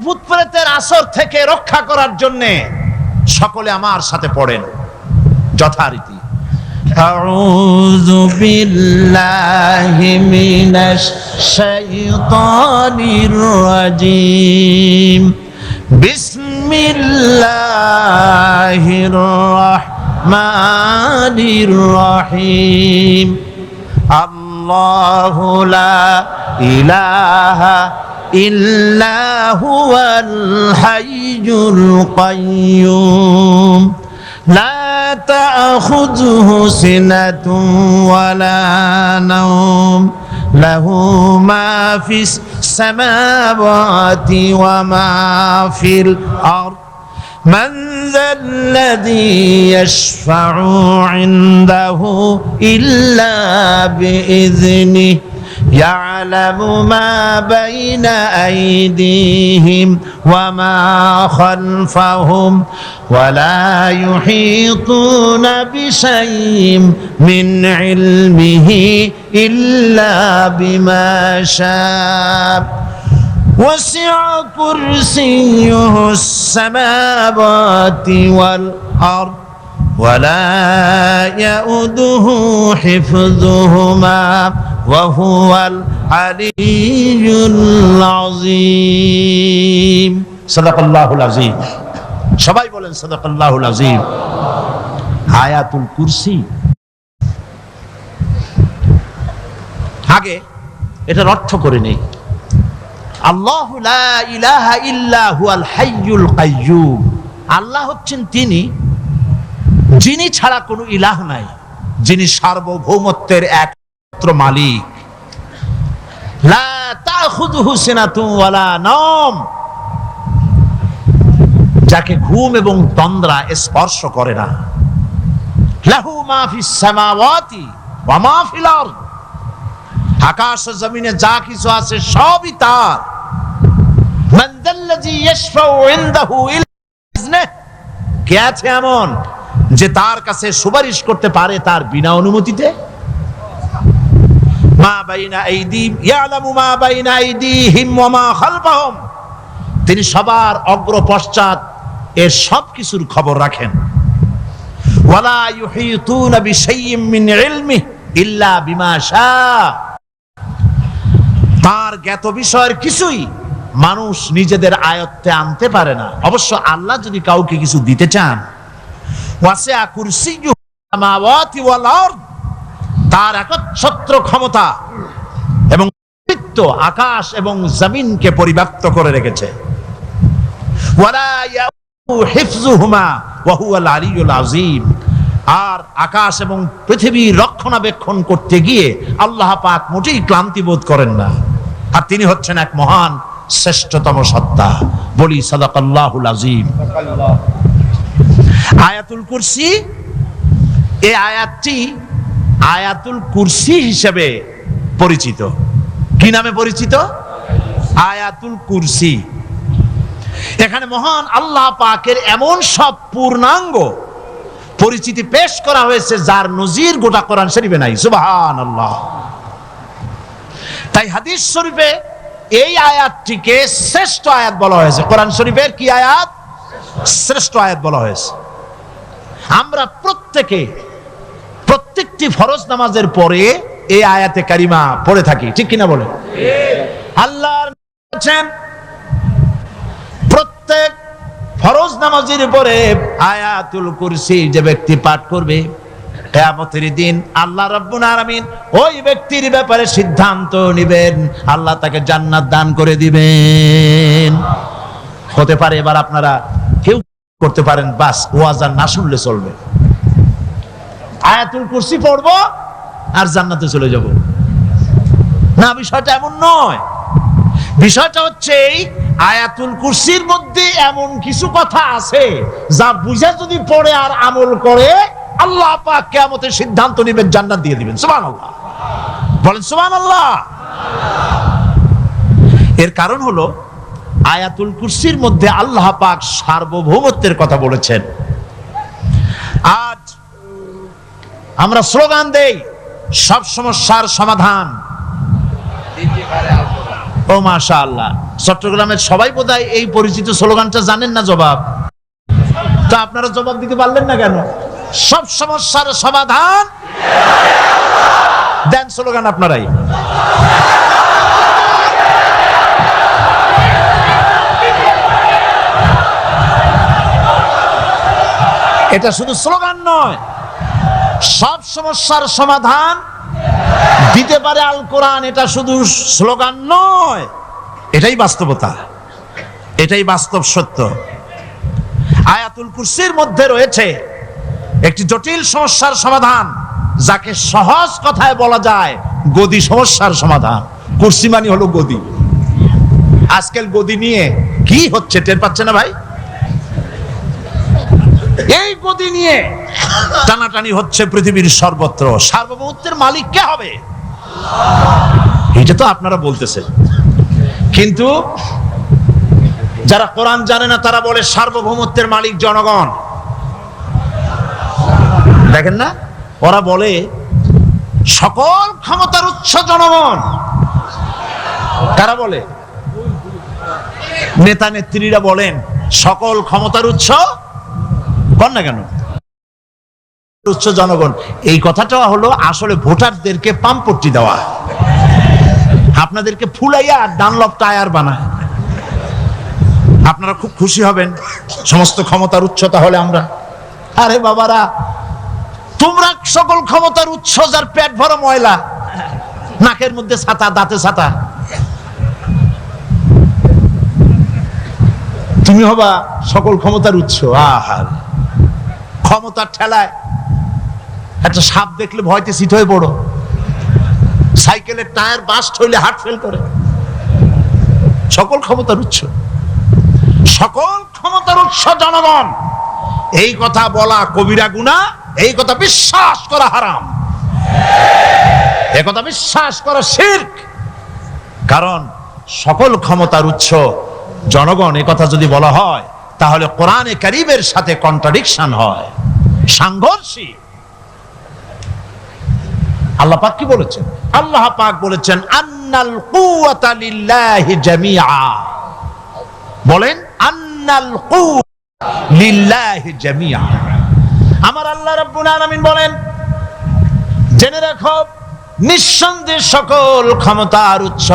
ভূত প্রেতের আসর থেকে রক্ষা করার জন্য সকলে আমার সাথে পড়েন যথারীতি। আউযু বিল্লাহি মিনাশ শাইতানির রাজিম। বিসমিল্লাহির রাহমানির রহিম। আল্লাহু লা ইলাহা ইল্লা হুয়াল হাইয়ুল কাইয়্যুম লা তা'খুযুহু সিনাতুন ওয়ালা নাওম লাহু মা ফিস সামাওয়াতি ওয়া মা ফিল আরদ من ذا الذي يشفع عنده إلا بإذنه يعلم ما بين أيديهم وما خلفهم ولا يحيطون بشيء من علمه إلا بما شاء وسع كرسيه السماوات والأرض ولا يؤوده حفظهما وهو العلي العظيم صدق الله العظيم। সবাই বলেন সাদাকাল্লাহুল আযীম। আয়াতুল কুরসি, আগে এটার অর্থ করে নেই। আল্লাহু লা ইলাহা ইল্লা হুয়াল হাইয়ুল কাইয়্যুম। আল্লাহ হচ্ছেন তিনি যিনি ছাড়া কোনো ইলাহ নাই, যিনি সার্বভৌমত্বের একমাত্র মালিক। লা তাখুযুহু সিনাতুন ওয়ালা নাওম, যাকে ঘুম এবং তন্দ্রা স্পর্শ করে না। লাহু মা ফিস সামাওয়াতি ওয়া মা ফিল আরদ, আকাশ ও জমিনে যা কিছু আছে সবই তার। মান যাল্লাযী ইয়াশফাউ ইনদাহু ইল্লা বিইজনিহি, কে আছে এমন যে তার কাছে সুপারিশ করতে পারে তার বিনা অনুমতিতে? মা বাইনা আইদিহিম ইয়ালামু মা বাইনা আইদিহিম ওয়া মা খালফাহুম, তিনি সবার অগ্র পশ্চাৎ এর সব কিছুর খবর রাখেন। ওয়ালা ইউহিতুনা বিশাইইম মিন ইলমিহি ইল্লা বিমা শাআ, তার জ্ঞাত বিষয়ের কিছুই মানুষ নিজেদের আয়ত্তে আনতে পারে না। অবশ্য আল্লাহ যদি কাউকে কিছু দিতে চান, ওয়াসিআ কুরসিয়্যুহু সামাওয়াতি ওয়াল আরদ, তার একচ্ছত্র ক্ষমতা এবং কর্তৃত্ব আকাশ এবং জমিনকে পরিব্যাপ্ত করে রেখেছে। ওয়ালা ইয়াউদুহু হিফযুহুমা ওয়া হুয়াল আলিয়্যুল আযীম, আর আকাশ এবং পৃথিবীর রক্ষণাবেক্ষণ করতে গিয়ে আল্লাহ পাক মোটেই ক্লান্তি বোধ করেন না, আর তিনি হচ্ছেন এক মহান শ্রেষ্ঠতম সত্তা। বলি সাদাকাল্লাহুল আযীম। আয়াতুল কুরসি, এই আয়াতটি আয়াতুল কুরসি হিসেবে পরিচিত। কি নামে পরিচিত? আয়াতুল কুরসি। এখানে মহান আল্লাহ পাকের এমন সব পূর্ণাঙ্গ পরিচিতি পেশ করা হয়েছে যার নজির গোটা কোরআন শরীফে নাই। সুবহানাল্লাহ। তাই হাদিস শরীফে এই আয়াতটিকে শ্রেষ্ঠ আয়াত বলা হয়েছে। কোরআন শরীফের কি আয়াত? শ্রেষ্ঠ আয়াত বলা হয়েছে। আমরা প্রত্যেকটি ফরজ নামাজের পরে এই আয়াতে কারিমা পড়ে থাকি, ঠিক কিনা বলে? আল্লাহ বলেছেন প্রত্যেক ফরজ নামাজের পরে আয়াতুল কুরসি যে ব্যক্তি পাঠ করবে, কিয়ামতের দিন আল্লাহ রাব্বুল আলামিন ওই ব্যক্তির ব্যাপারে সিদ্ধান্ত নেবেন, আল্লাহ তাকে জান্নাত দান করে দিবেন। হতে পারে এবার আপনারা কেউ করতে পারেন, বাস ওয়াজ আর না শুনলে চলবে, আয়াতুল কুরসি পড়বো আর জান্নাতে চলে যাব। না, বিষয়টা এমন নয়। বিষয়টা হচ্ছে এই আয়াতুল কুরসির মধ্যে এমন কিছু কথা আছে যা বুঝে যদি পড়ে আর আমল করে আল্লাহ পাক কিয়ামতের সিদ্ধান্ত নেবেন, জান্নাত দিয়ে দিবেন। সুবহানাল্লাহ, বলেন সুবহানাল্লাহ। এর কারণ হলো আয়াতুল কুরসির মধ্যে আল্লাহ পাক সার্বভৌমত্বের কথা বলেছেন। আজ আমরা স্লোগান দেই সব সমস্যার সমাধান ও মাশাআল্লাহ, চট্টগ্রামের সবাই বোধহয় এই পরিচিত স্লোগানটা জানেন না। জবাব তো আপনারা জবাব দিতে পারলেন না কেন? সব সমস্যার সমাধান দেন স্লোগান আপনারাই। এটা শুধু স্লোগান নয়, সব সমস্যার সমাধান দিতে পারে আল কোরআন। এটা শুধু স্লোগান নয়, এটাই বাস্তবতা, এটাই বাস্তব সত্য। আয়াতুল কুরসির মধ্যে রয়েছে একটি জটিল সমস্যার সমাধান, যাকে সহজ কথায় বলা যায় গদি সমস্যার সমাধান। কুরসি মানে হলো গদি। আজকাল গদি নিয়ে কি হচ্ছে টের পাচ্ছে না ভাই? এই গদি নিয়ে টানাটানি হচ্ছে পৃথিবীর সর্বত্র। সার্বভৌমত্বের মালিক কে হবে? এটা তো আপনারা বলতেছেন, কিন্তু যারা কোরআন জানে না তারা বলে সার্বভৌমত্বের মালিক জনগণ। দেখেন না, ওরা বলে সকল ক্ষমতার উৎস জনগণ। কারা বলে? নেতা নেত্রীরা বলেন সকল ক্ষমতার উৎস। বল না কেন উচ্চ জনগণ? এই কথাটা হলো আসলে ভোটারদেরকে পাম্পট্টি দেওয়া, আপনাদেরকে ফুলাইয়া ডানলপ টায়ার বানায়। আপনারা খুব খুশি হবেন সমস্ত ক্ষমতার উৎস তাহলে আমরা। আরে বাবারা, তোমরা সকল ক্ষমতার উৎস যার পেট ভরা ময়লা, নাকের মধ্যে ছাতা, দাঁতে ছাতা, তুমি হবা সকল ক্ষমতার উৎস। আহার ক্ষমতার ঠেলায় একটা সাপ দেখলে ভয়তে সিট হয়ে পড়ো, সাইকেলের টায়ার বাস্ট হইলে হার্ট ফেল করে। সকল ক্ষমতার উৎস, সকল ক্ষমতার উৎস জনগণ, এই কথা বলা কবিরা গুনাহ, এই কথা বিশ্বাস করা হারাম, এই কথা বিশ্বাস করা শিরক। কারণ সকল ক্ষমতার উৎস জনগণ এই কথা যদি বলা হয় তাহলে কোরআনে কারীমের সাথে কন্ট্রাডিকশন হয়, সাংঘর্ষিক। আল্লাহ পাক কি বলেছেন? আল্লাহ পাক বলেছেন আন্নাল কুওয়াতা লিল্লাহি জামিআ। বলেন আন্নাল কুওয়াতা লিল্লাহি জামিআ। আমার আল্লাহ রাব্বুল আলামিন বলেন, জেনে রাখো নিঃসন্দেহে সকল ক্ষমতার উৎস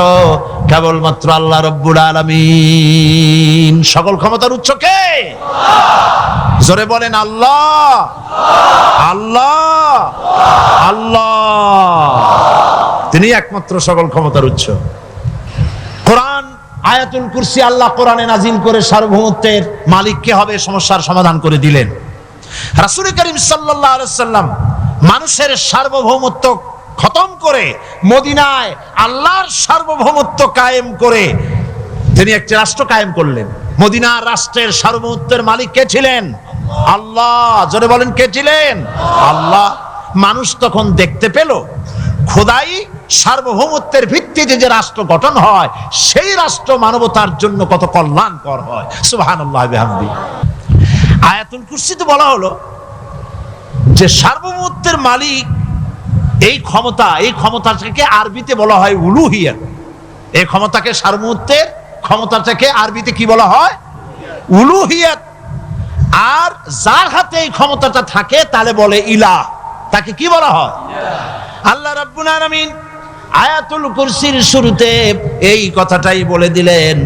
কেবলমাত্র আল্লাহ রাব্বুল আলামিন। সকল ক্ষমতার উৎস কে? জোরে বলেন আল্লাহ, আল্লাহ, আল্লাহ। তিনি একমাত্র সকল ক্ষমতার উৎস। কোরআন আয়াতুল কুরসি আল্লাহ কোরআনে নাজিল করে সার্বভৌমত্বের মালিক কে হবে সমস্যার সমাধান করে দিলেন। রাসূল করিম সাল্লাল্লাহু আলাইহি সাল্লাম মানুষের সার্বভৌমত্ব খতম করে মদিনায় আল্লাহর সার্বভৌমত্ব কায়েম করে তিনি একটি রাষ্ট্র কায়েম করলেন। মদিনার রাষ্ট্রের সার্বভৌমত্বের মালিক কে ছিলেন? আল্লাহ। জোরে বলেন কে ছিলেন? আল্লাহ। মানুষ তখন দেখতে পেল খোদাই সার্বভৌমত্বের ভিত্তিতে যে রাষ্ট্র গঠন হয় সেই রাষ্ট্র মানবতার জন্য কত কল্যাণকর হয়। সুবহানাল্লাহ বিহামদি। আয়াতুল কুরসিতে বলা হলো যে সার্বভৌমত্বের মালিক এই ক্ষমতাটাকে আরবিতে বলা হয় উলুহিয়াত। এই ক্ষমতাকে সার্বভৌমত্বের ক্ষমতাটাকে আরবিতে কি বলা হয়? উলুহিয়াত। আর যার হাতে এই ক্ষমতাটা থাকে তাহলে বলে ইলাহ, তাকে কি বলা হয়? আল্লাহ রাব্বুল আলামিন আয়াতুল কুরসির শুরুতে এই কথাটাই বলে দিলেন,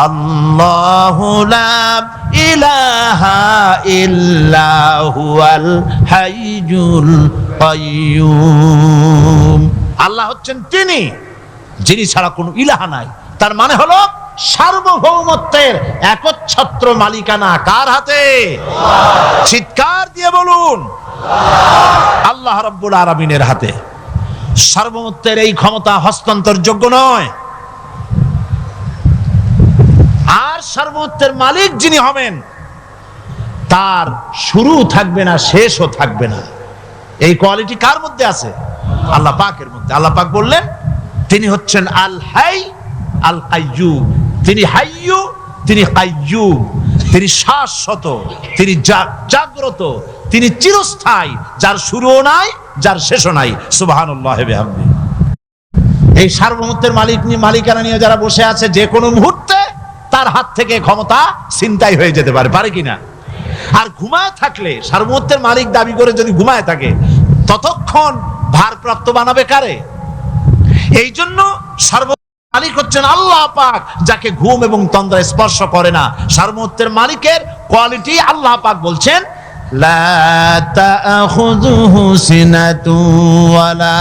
আল্লাহু লা ইলাহা ইল্লা হুয়াল হাইয়ুল কাইয়্যুম। আল্লাহ হচ্ছেন তিনি যিনি ছাড়া কোনো ইলাহা নাই। তার মানে হলো সার্বভৌমত্বের একচ্ছত্র মালিকানা কার হাতে? চিৎকার দিয়ে বলুন, আল্লাহ রাব্বুল আলামিনের হাতে। সার্বভৌমত্বের এই ক্ষমতা হস্তান্তরযোগ্য নয়। আর সার্বভৌমত্বের মালিক যিনি হবেন তার শুরু থাকবে না, শেষও থাকবে না। এই কোয়ালিটি কার মধ্যে আছে? আল্লাহ পাকের মধ্যে। আল্লাহ পাক বললেন তিনি হচ্ছেন আল হাই আল কাইয়্যুম। তিনি হাইয়্যু, তিনি কাইয়্যুম। তিনি শাশ্বত, তিনি জাগ্রত, তিনি চিরস্থায়ী, যার শুরুও নাই, যার শেষও নাই। সুবহানাল্লাহি বিহামদিহি। এই সার্বভৌমত্বের মালিকানা নিয়ে যারা বসে আছে, যে কোনো মুহূর্তে তার হাত থেকে ক্ষমতা ছিনতাই হয়ে যেতে পারে কিনা? আর ঘুমায় থাকলে, সার্বভৌমত্বের মালিক দাবি করে যদি ঘুমায় থাকে, ততক্ষণ ভারপ্রাপ্ত বানাবে কারে? এই জন্য সার্বভৌমত্বের মালিক হচ্ছেন আল্লাহ পাক, যাকে ঘুম এবং তন্দ্রা স্পর্শ করে না। সার্বভৌমত্বের মালিকের কোয়ালিটি আল্লাহ পাক বলছেন, লা তাখুযুহু সিনাতুন ওয়ালা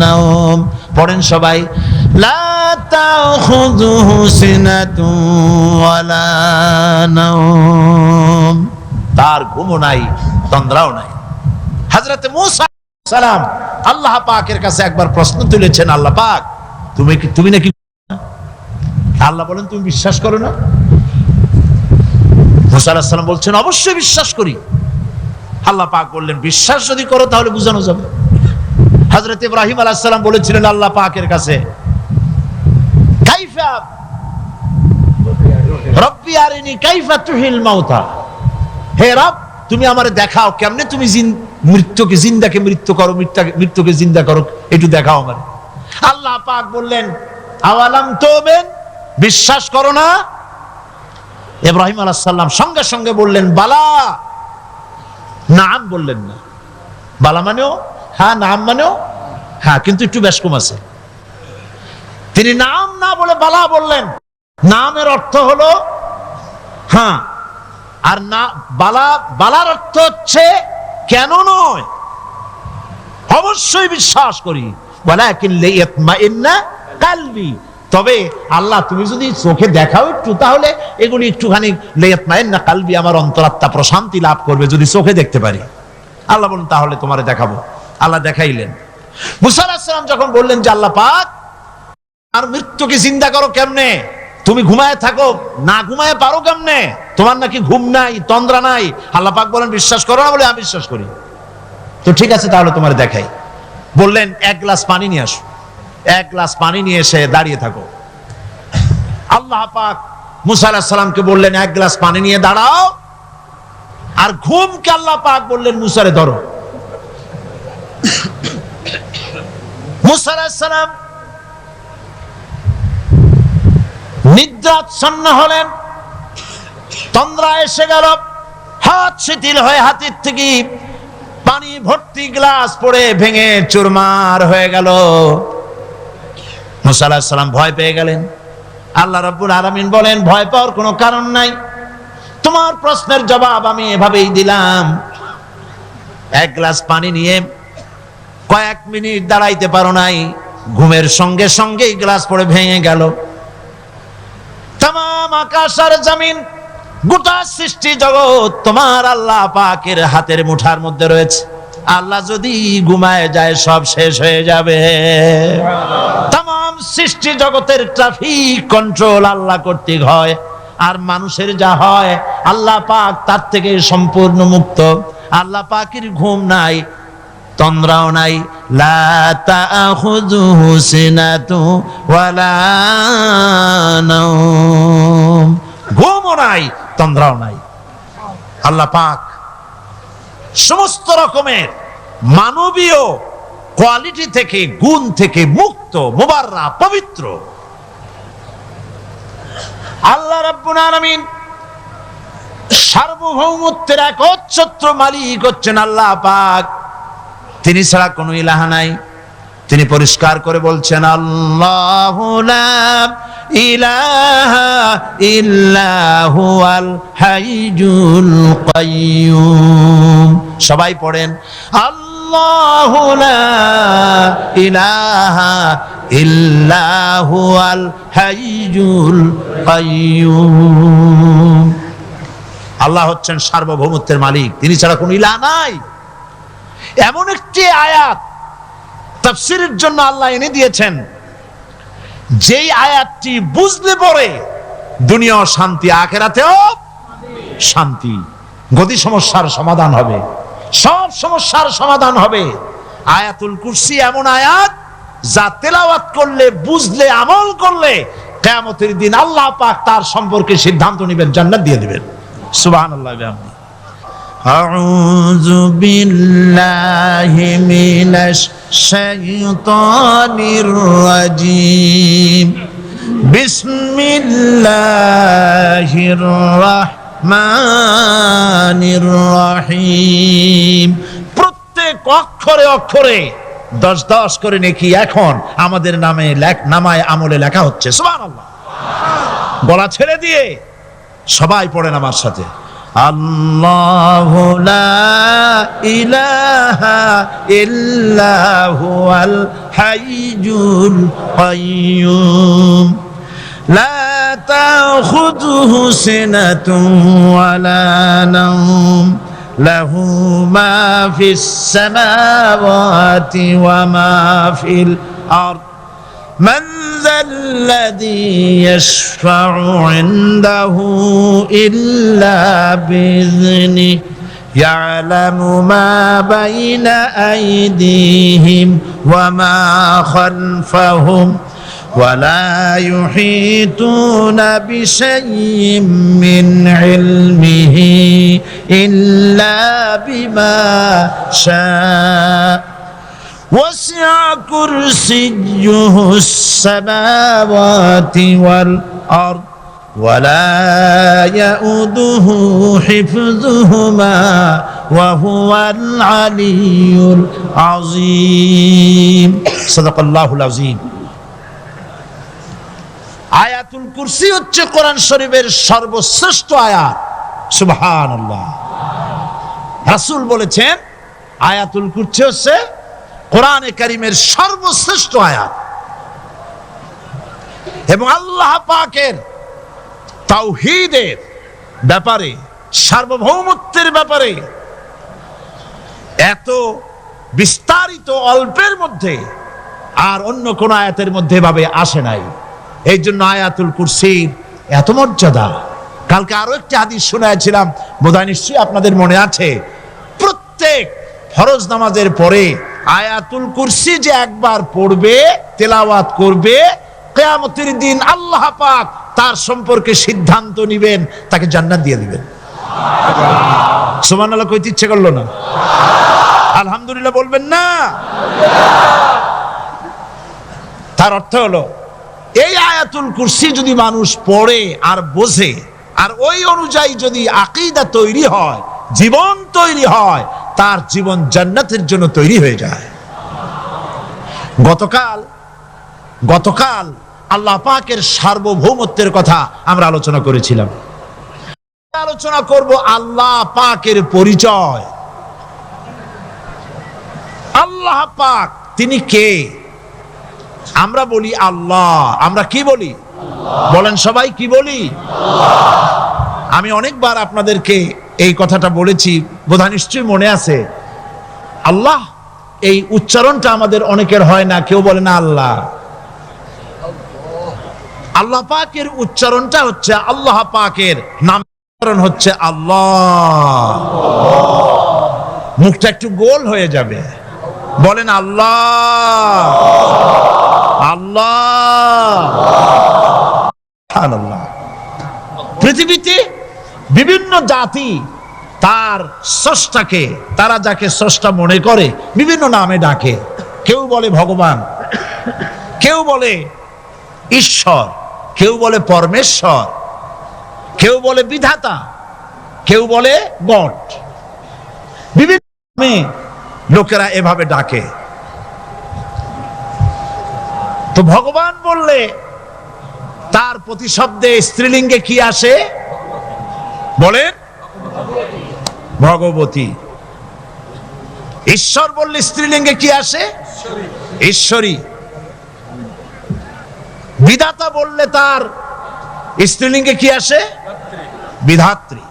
নাওম। পড়েন সবাই, লা তাখুযুহু সিনাতুন ওয়ালা নাওম। তার ঘুমও নাই, তন্দ্রাও নাই। হযরত মূসা আলাইহিস সালাম আল্লাহ পাকের কাছে একবার প্রশ্ন তুলেছেন, আল্লাহ পাক তুমি নাকি? আল্লাহ বলেন, তুমি বিশ্বাস করো না? মূসা আলাইহিস সালাম বলছেন, অবশ্যই বিশ্বাস করি। আল্লাহ পাক বললেন, বিশ্বাস যদি করো তাহলে বুঝানো যাবে। হযরত ইব্রাহিম আলাইহিস সালাম বলেছিলেন আল্লাহ পাকের কাছে, কাইফা রব্বি আরিনি কাইফা তুহিল মাউতা, হে রব তুমি আমারে দেখাও কেমনে তুমি মৃত্যুকে জিন্দাকে মৃত্যু করো, মৃত্যুকে জিন্দা করো, একটু দেখাও আমারে। আল্লাহ পাক বললেন, আওয়ালাম তুমিন, বিশ্বাস করো না? ইব্রাহিম আলাইহিস সালাম সঙ্গে সঙ্গে বললেন, বালা। নাম বললেন না, বালা মানেও হ্যাঁ, নাম মানেও হ্যাঁ, কিন্তু একটু বেশ কম আছে। তিনি নাম না বলে বালা বললেন। নামের অর্থ হলো হ্যাঁ, আর না বালার অর্থ হচ্ছে কেন নয়, অবশ্যই বিশ্বাস করি। ওয়ালাকিন লিয়াতমাইন্না কালবি, তবে আল্লাহ তুমি যদি চোখে দেখাও একটু, তাহলে এগুলি একটুখানি লিয়াতমাইন্না কালবি, আমার অন্তরাত্মা প্রশান্তি লাভ করবে যদি চোখে দেখতে পারি। আল্লাহ বলেন, তাহলে তোমারে দেখাবো। আল্লাহ দেখাইলেন। মুসা আলাইহিস সালাম যখন বললেন যে আল্লাহ পাক আর মৃত্যুকে জিন্দা করো কেমনে, তুমি ঘুমায় থাকো, না ঘুমায় পারো কেমনে, তোমার নাকি ঘুম নাই, তন্দ্রা নাই? আল্লাহ পাক বলেন, বিশ্বাস করো না? বলে আমি বিশ্বাস করি। তো ঠিক আছে, তাহলে তোমার দেখাই। বললেন, এক গ্লাস পানি নিয়ে আসো। এক গ্লাস পানি নিয়ে এসে দাঁড়িয়ে থাকো। আল্লাহ পাক মুসা আলাইহিস সালামকে বললেন, এক গ্লাস পানি নিয়ে দাঁড়াও। আর ঘুমকে আল্লাহ পাক বললেন, মুসারে ধরো। মুসা আলাইহিস সালাম নিদ্রাচ্ছন্ন হলেন, তন্দ্রা এসে গেল, হাত শিথিল হয়ে হাতের থেকে পানি ভর্তি গ্লাস পড়ে ভেঙে চুরমার হয়ে গেল। মুসা আলাইহিস সালাম ভয় পেয়ে গেলেন। আল্লাহ রাব্বুল আলামিন বলেন, ভয় পাওয়ার কোনো কারণ নাই, তোমার প্রশ্নের জবাব আমি এভাবেই দিলাম। এক গ্লাস পানি নিয়ে কয়েক মিনিট দাঁড়াইতে পারো নাই, ঘুমের সঙ্গে সঙ্গেই গ্লাস পড়ে ভেঙে গেল। তামাম আকাশ আর জমিন, গোটা সৃষ্টি জগৎ তোমার আল্লাহ পাকের হাতের মুঠার মধ্যে রয়েছে। আল্লাহ যদি ঘুমায় যায় সব শেষ হয়ে যাবে। তামাম সৃষ্টি জগতের ট্রাফিক কন্ট্রোল আল্লাহ কর্তৃক হয়, আর মানুষের যা হয় আল্লাহ পাক তার থেকে সম্পূর্ণ মুক্ত। আল্লাহ পাকের ঘুম নাই, তন্দ্রাও নাই। লা তাখুযুহু সিনাতুন ওয়ালা নাওম, ঘুমও নাই, তন্দ্রাও নাই। আল্লাহ পাক সমস্ত রকমের মানবীয় কোয়ালিটি থেকে, গুণ থেকে মুক্ত, মুবাররা, পবিত্র। আল্লাহ রাব্বুল আলামিন সার্বভৌমত্বের একচ্ছত্র মালিক হচ্ছেন আল্লাহ পাক। তিনি ছাড়া কোনো ইলাহা নাই। তিনি পরিষ্কার করে বলছেন, আল্লাহু লা ইলাহা ইল্লা হুয়াল হাইয়ুল কাইয়্যুম। সবাই পড়েন, আল্লাহু লা ইলাহা ইল্লা হুয়াল হাইয়ুল কাইয়্যুম। আল্লাহ হচ্ছেন সার্বভৌমত্বের মালিক, তিনি ছাড়া কোনো ইলাহ নাই। এমন একটি আয়াত তাফসীরের জন্য আল্লাহ এনে দিয়েছেন, যেই আয়াতটি বুঝলে পরে দুনিয়া শান্তি, আখিরাতেও শান্তি। গতি সমস্যার সমাধান হবে, সব সমস্যার সমাধান হবে। আয়াতুল কুরসি এমন আয়াত, যা তেলাওয়াত করলে, বুঝলে, আমল করলে কিয়ামতের দিন আল্লাহ পাক তার সম্পর্কে সিদ্ধান্ত নেবেন, জান্নাত দিয়ে দিবেন। সুবহানাল্লাহ। أعوذ بالله من الشيطان الرجيم بسم الله الرحمن الرحيم প্রত্যেক অক্ষরে অক্ষরে 10 করে নেকি এখন আমাদের নামায় আমলে লেখা হচ্ছে। সুবহানাল্লাহ। গলা ছেড়ে দিয়ে সবাই পড়েন আমার সাথে, আল্লাহু লা ইলাহা ইল্লা হুয়াল হাইয়ুল কাইয়্যুম লা তাখুযুহু সিনাতুন ওয়ালা নাওম লাহু মা ফিস সামাওয়াতি ওয়া মা ফিল আরদ من ذا الذي يشفع عنده إلا بإذنه يعلم ما بين أيديهم وما خلفهم ولا يحيطون بشيء من علمه إلا بما شاء وسع كرسيه السماوات والأرض ولا يؤوده حفظهما وهو العلي العظيم صدق الله العظيم। আয়াতুল কুরসি হচ্ছে কোরআন শরীফের সর্বশ্রেষ্ঠ আয়াত। সুবহানাল্লাহ। রাসূল বলেছেন আয়াতুল কুরসি হচ্ছে কোরআনে কারীমের সর্বশ্রেষ্ঠ আয়াত এবং আল্লাহ পাকের তাওহীদের ব্যাপারে, সার্বভৌমত্বের ব্যাপারে এত বিস্তারিত অল্পের মধ্যে আর অন্য কোন আয়াতের মধ্যে ভাবে আসে নাই। এই জন্য আয়াতুল কুরসির এত মর্যাদা। কালকে আরো একটি হাদিস শোনাইছিলাম, বোধহয় নিশ্চয়ই আপনাদের মনে আছে, প্রত্যেক ফরজ নামাজের পরে আয়াতুল কুরসি যে একবার পড়বে, তেলাওয়াত করবে, কিয়ামতের দিন আল্লাহ পাক তার সম্পর্কে সিদ্ধান্ত নেবেন, তাকে জান্নাত দিয়ে দিবেন। সুবহানাল্লাহ কইতে ইচ্ছে করলো না? আলহামদুলিল্লাহ বলবেন না? তার অর্থ হলো এই আয়াতুল কুরসি যদি মানুষ পড়ে আর বোঝে আর ওই অনুযায়ী যদি আকীদা তৈরি হয়, জীবন তৈরি হয়, তার জীবন জান্নাতের জন্য তৈরি হয়ে যায়। গতকাল আল্লাহ পাকের সার্বভৌমত্বের কথা আমরা আলোচনা করেছিলাম। আলোচনা করব আল্লাহ পাকের পরিচয়। আল্লাহ পাক তিনি কে? আমরা বলি আল্লাহ। আমরা কি বলি? বলেন সবাই, কি বলি? আমি অনেকবার আপনাদেরকে এই কথাটা বলেছি, বোধহয় নিশ্চয়ই মনে আছে। আল্লাহ এই উচ্চারণটা আমাদের অনেকের হয় না, কেউ বলে না আল্লাহ। আল্লাহ পাকের উচ্চারণটা হচ্ছে, আল্লাহ পাকের নাম হচ্ছে আল্লাহ। মুখটা একটু গোল হয়ে যাবে, বলেন আল্লাহ আল্লাহ আল্লাহ। পৃথিবীতে বিভিন্ন জাতি তার স্রষ্টাকে, তারা যাকে স্রষ্টা মনে করে, বিভিন্ন নামে ডাকে। কেউ বলে ভগবান, কেউ বলে ঈশ্বর, কেউ বলে পরমেশ্বর, কেউ বলে বিধাতা, কেউ বলে গড। বিভিন্ন নামে লোকেরা এভাবে ডাকে। তো ভগবান বললে তার প্রতিশব্দে স্ত্রীলিঙ্গে কি আসে? বলেন ভগবতী। ঈশ্বর বললে স্ত্রীলিঙ্গে কি আসে? ঈশ্বরী। বিধাতা বললে তার স্ত্রীলিঙ্গে কি আসে? বিধাত্রী।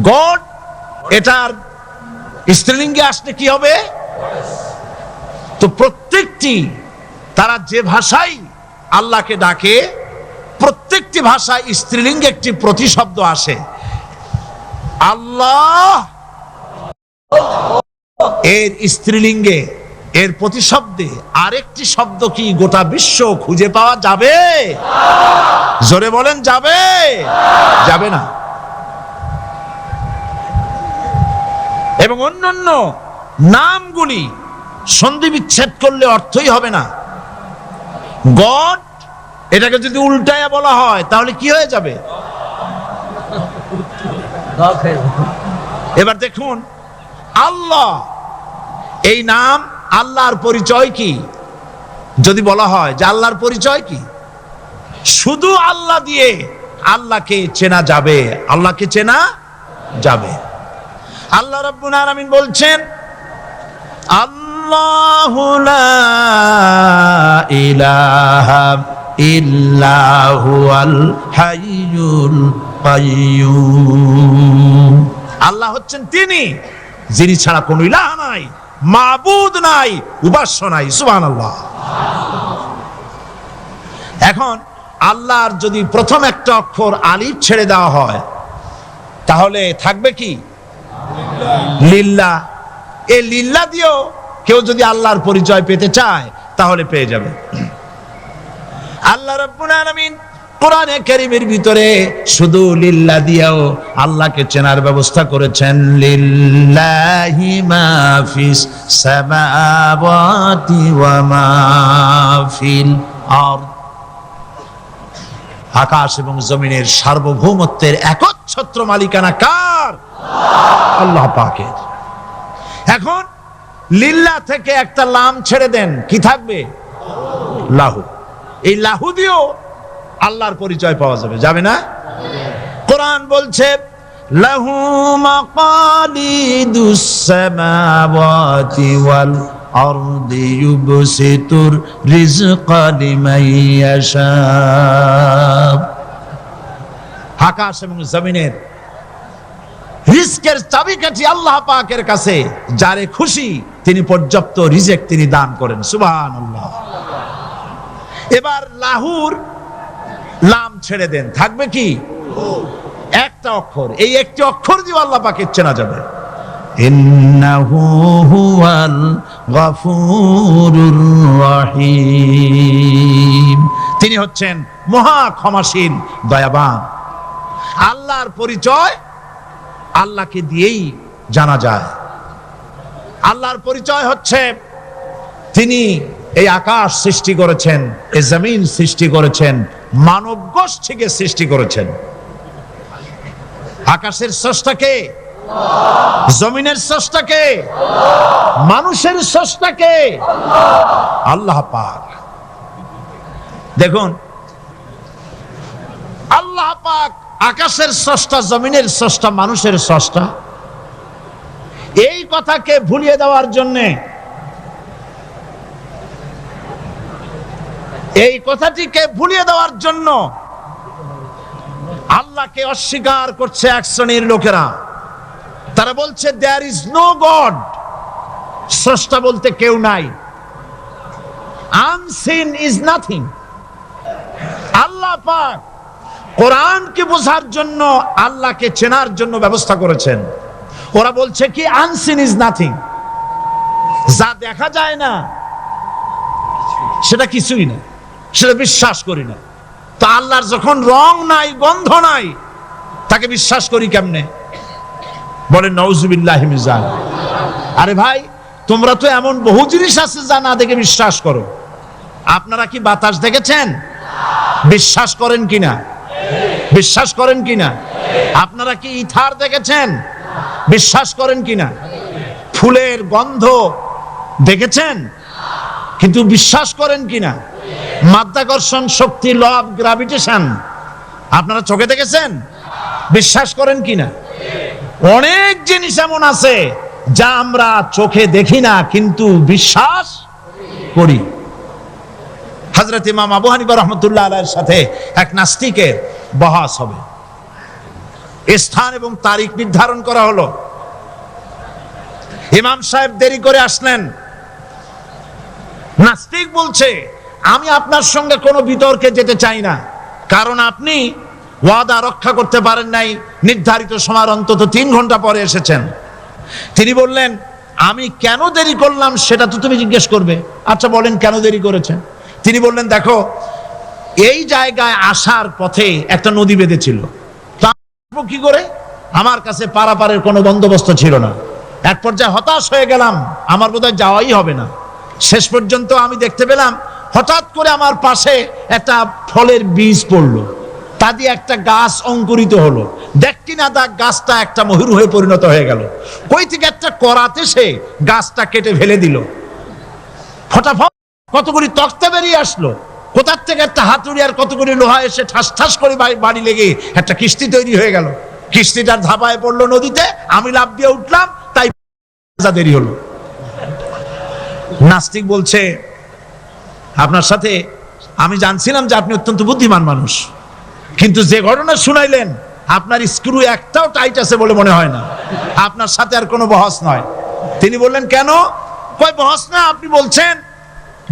গড, এটার স্ত্রীলিঙ্গে আসলে কি হবে? তো প্রত্যেকটি, তারা যে ভাষায় আল্লাহকে ডাকে, প্রত্যেকটি ভাষায় স্ত্রীলিঙ্গে একটি প্রতিশব্দ আসে। আল্লাহ এর স্ত্রীলিঙ্গে, এর প্রতিশব্দে আরেকটি শব্দ কি গোটা বিশ্ব খুঁজে পাওয়া যাবে? জোরে বলেন, যাবে? যাবে না। এবং অন্যান্য নামগুলি সন্ধি বিচ্ছেদ করলে অর্থই হবে না। গড এটাকে যদি উল্টায়া বলা হয় তাহলে কি হয়ে যাবে? এবার দেখুন, আল্লাহ এই নাম, আল্লাহর পরিচয় কি? যদি বলা হয় যে আল্লাহর পরিচয় কি, শুধু আল্লাহ দিয়ে আল্লাহকে চেনা যাবে, আল্লাহকে চেনা যাবে। আল্লাহ রাব্বুল আলামিন বলছেন, আল্লাহু লা ইলাহা ইল্লা হুয়াল হাইয়ুল কাইয়্যুম। আল্লাহ হচ্ছেন তিনি যিনি ছাড়া কোনো ইলাহ নাই, মাবুদ নাই, উপাস্য নাই। সুবহানাল্লাহ। এখন আল্লাহর যদি প্রথম একটা অক্ষর আলিফ ছেড়ে দেওয়া হয় তাহলে থাকবে কি? লিল্লাহ। এই লিল্লাহ দিয়েও কেউ যদি আল্লাহর পরিচয় পেতে চায় তাহলে পেয়ে যাবে। আল্লাহ রাব্বুল আলামিন কোরআনে কারীমের ভিতরে শুধু লিল্লাহ দিয়েও আল্লাহকে চেনার ব্যবস্থা করেছেন। লিল্লাহি মা ফিস সামাওয়াতি ওয়া মা ফিল আরদ। আকাশ এবং জমিনের সার্বভৌমত্বের একচ্ছত্র মালিকানা কার? আল্লাহ পাকের। এখন লিল্লাহ থেকে একটা লাম ছেড়ে দেন, কি থাকবে? লাহু। এই লাহু দিয়েও আল্লাহর পরিচয় পাওয়া যাবে, যাবে না? কোরআন বলছে, লাহু মাকালিদুস সামাওয়াতি ওয়াল আরদি ইউবসিতুর রিজকা লিমান ইয়াশা। আকাশ এবং জমিনের রিজকের চাবিকাঠি আল্লাহ পাকের কাছে, যারে খুশি তিনি পর্যাপ্ত রিজক তিনি দান করেন। সুবহানাল্লাহ। এবার লাহুর লাম ছেড়ে দেন, থাকবে কি? একটা অক্ষর। এই একটি অক্ষর দিয়ে আল্লাহ পাকে চেনা যাবে। ইন্নাহু হুয়াল গফুরুর রহিম। তিনি হচ্ছেন মহা ক্ষমাশীল, দয়াবান। আল্লাহর পরিচয় আল্লাহকে দিয়েই জানা যায়। আল্লাহর পরিচয় হচ্ছে তিনি এই আকাশ সৃষ্টি করেছেন, এই জমিন সৃষ্টি করেছেন, মানব গোষ্ঠীকে সৃষ্টি করেছেন। আকাশের স্রষ্টা কে? জমিনের স্রষ্টা কে? মানুষের স্রষ্টা কে? আল্লাহ পাক। দেখুন, আল্লাহ পাক আকাশের স্রষ্টা, জমিনের স্রষ্টা, মানুষের স্রষ্টা। এই কথাকে ভুলিয়ে দেওয়ার জন্যে, এই কথাটিকে ভুলিয়ে দেওয়ার জন্য আল্লাহকে অস্বীকার করছে এক শ্রেণীর লোকেরা। তারা বলছে দেয়ার ইজ নো গড, স্রষ্টা বলতে কেউ নাই, আনসিন ইজ নাথিং। আল্লাহ পাক কোরআনকে বোঝার জন্য, আল্লাহকে চেনার জন্য ব্যবস্থা করেছেন। ওরা বলছে কি আনসিন ইজ নাথিং, যা দেখা যায় না সেটা কিছুই না, সেটা বিশ্বাস করি না। তো আল্লাহর যখন রং নাই, গন্ধ নাই, তাকে বিশ্বাস করি কেমনে? বলেন নাউজুবিল্লাহি মিন যালিক। আরে ভাই, তোমরা তো এমন বহু জিনিস আছে যা না দেখে বিশ্বাস করো। আপনারা কি বাতাস দেখেছেন? বিশ্বাস করেন কিনা? বিশ্বাস করেন কিনা? আপনারা কি ইথার দেখেছেন? বিশ্বাস করেন কিনা? ফুলের গন্ধ দেখেছেন কিন্তু বিশ্বাস করেন কিনা? মাধ্যাকর্ষণ শক্তি, ল অফ গ্রাভিটেশন আপনারা চোখে দেখেছেন? বিশ্বাস করেন কিনা? অনেক জিনিস এমন আছে যা আমরা চোখে দেখি না কিন্তু বিশ্বাস করি। হযরত ইমাম আবু হানিফা রাহমাতুল্লাহ আলাইহির সাথে এক নাস্তিকের বহস হবে। স্থান এবং তারিখ নির্ধারণ করা হলো। ইমাম সাহেব দেরি করে আসলেন। নাস্তিক বলছে, আমি আপনার সঙ্গে কোনো বিতর্কে যেতে চাই না, কারণ আপনি ওয়াদা রক্ষা করতে পারেন নাই, নির্ধারিত সময়ের অন্তত 3 ঘন্টা পরে এসেছেন। তিনি বললেন, আমি কেন দেরি করলাম সেটা তো তুমি জিজ্ঞেস করবে। আচ্ছা বলেন কেন দেরি করেছেন? তিনি বললেন, দেখো, এই জায়গায় আসার পথে একটা নদী বেঁধেছিল, তা কি করে? আমার কাছে পারাপারের কোনো বন্দোবস্ত ছিল না। এক পর্যায়ে হতাশ হয়ে গেলাম, আমার বোধহয় যাওয়াই হবে না। শেষ পর্যন্ত আমি দেখতে পেলাম হঠাৎ করে আমার পাশে একটা ফলের বীজ পড়লো, তা দিয়ে একটা গাছ অঙ্কুরিত হলো। দেখি না তা গাছটা একটা ময়ূর হয়ে পরিণত হয়ে গেল। কই থেকে একটা করাতে সে গাছটা কেটে ফেলে দিল। ফটাফট কতগুলি তক্তা বেরিয়ে আসলো, কোথার থেকে একটা হাতুড়ি আর কতগুলি লোহা এসে ঠাস ঠাস করে বাড়ি লেগে একটা কিস্তি তৈরি হয়ে গেল। কিস্তিটার ধাপায় পড়লো নদীতে, আমি লাফ দিয়ে উঠলাম, তাই দেরি হলো। নাস্তিক বলছে, আপনার সাথে আমি জানছিলাম যে আপনি অত্যন্ত বুদ্ধিমান মানুষ, কিন্তু যে ঘটনা শুনাইলেন আপনার স্ক্রু একটাও টাইট আছে বলে মনে হয় না, আপনার সাথে আর কোনো বহস নয়। তিনি বললেন, কেন? কই বহস না, আপনি বলছেন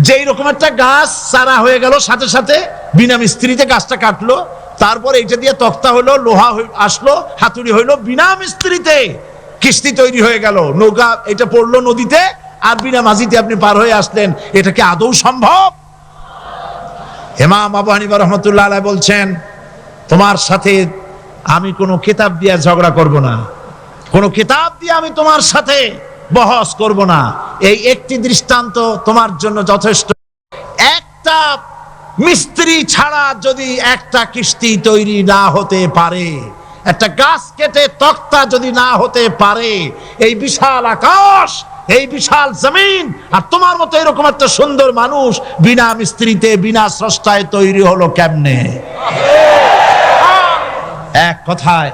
যে এইরকম একটা গাছ চারা হয়ে গেল, সাথে সাথে বিনা মিস্ত্রিতে গাছটা কাটলো, তারপর এইটা দিয়ে তক্তা হলো, লোহা আসলো, হাতুড়ি হইলো, বিনা মিস্ত্রিতে কিস্তি তৈরি হয়ে গেল, নৌকা এটা পড়লো নদীতে, আর বিনা মাঝিতে আপনি পার হয়ে আসলেন। এটা কি আদৌ সম্ভব? ইমাম আবু হানিফা রাহমাতুল্লাহ আলাইহি বলছেন, তোমার সাথে আমি কোনো কিতাব দিয়ে ঝগড়া করব না, কোনো কিতাব দিয়ে আমি তোমার সাথে বহস করব না। এই একটি দৃষ্টান্ত তোমার জন্য যথেষ্ট। একটা মিস্ত্রি ছাড়া যদি একটা কিস্তি তৈরি না হতে পারে, একটা গাছ কেটে তক্তা যদি না হতে পারে, এই বিশাল আকাশ, এই বিশাল জমিন, আর তোমার মতো এরকম একটা সুন্দর মানুষ বিনা মিস্ত্রিতে বিনা স্রষ্টায় তৈরি হলো কেমনে? এক কথায়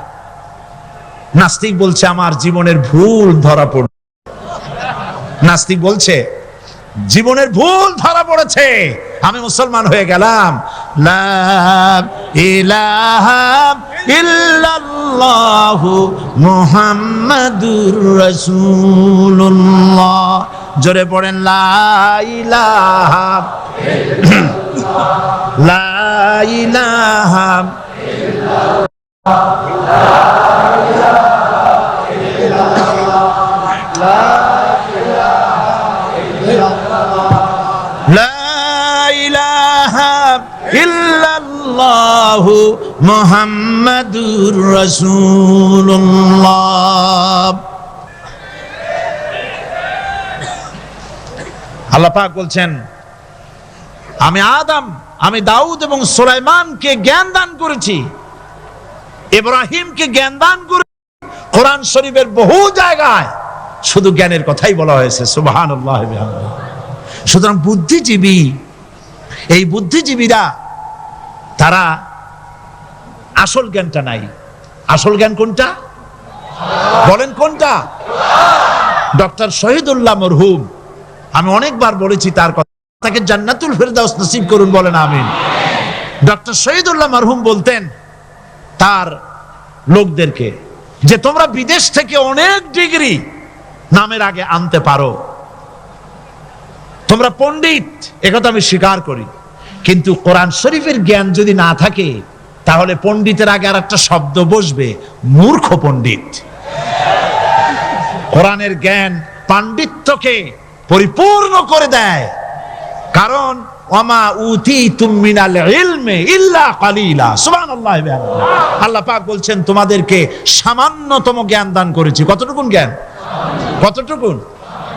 নাস্তিক বলছে আমার জীবনের ভুল ধরা পড়ল। নাস্তিক বলছে জীবনের ভুল ধরা পড়েছে, আমি মুসলমান হয়ে গেলাম। লা ইলাহা ইল্লাল্লাহু মুহাম্মাদুর রাসূলুল্লাহ। জোরে পড়েন, লা ইলাহা লা ইলাহা ইল্লাল্লাহু মুহাম্মাদুর রাসূলুল্লাহ। আল্লাহ পাক বলছেন, আমি আদম, আমি দাউদ এবং সুলাইমানকে জ্ঞান দান করেছি, ইব্রাহিমকে জ্ঞান দান করেছি। কোরআন শরীফের বহু জায়গায় শুধু জ্ঞানের কথাই বলা হয়েছে। সুবহানাল্লাহ। সুতরাং বুদ্ধিজীবী, এই বুদ্ধিজীবীরা তারা আসল জ্ঞানটা নাই। আসল জ্ঞান কোনটা বলেন? কোনটা? ডক্টর শহীদুল্লাহ মরহুম, আমি অনেকবার বলেছি তার কথা, তাকে জান্নাতুল ফেরদাউস নসিব করুন, বলেন আমিন। ডক্টর শহীদুল্লাহ মরহুম বলতেন তার লোকদেরকে যে তোমরা বিদেশ থেকে অনেক ডিগ্রি নামের আগে আনতে পারো, তোমরা পণ্ডিত, একথা আমি স্বীকার করি, কিন্তু কোরআন শরীফের জ্ঞান যদি না থাকে তাহলে পণ্ডিতের আগে আর একটা শব্দ বসবে, মূর্খ পণ্ডিত। কোরআনের জ্ঞান পাণ্ডিত্যকে পরিপূর্ণ করে দেয়, কারণ ওয়ামা উতীতুম মিনাল ইলমি ইল্লা কালিলা। সুবহানাল্লাহ। আল্লাহ পাক বলছেন তোমাদেরকে সামান্যতম জ্ঞান দান করেছি। কতটুকুন জ্ঞান? কতটুকুন?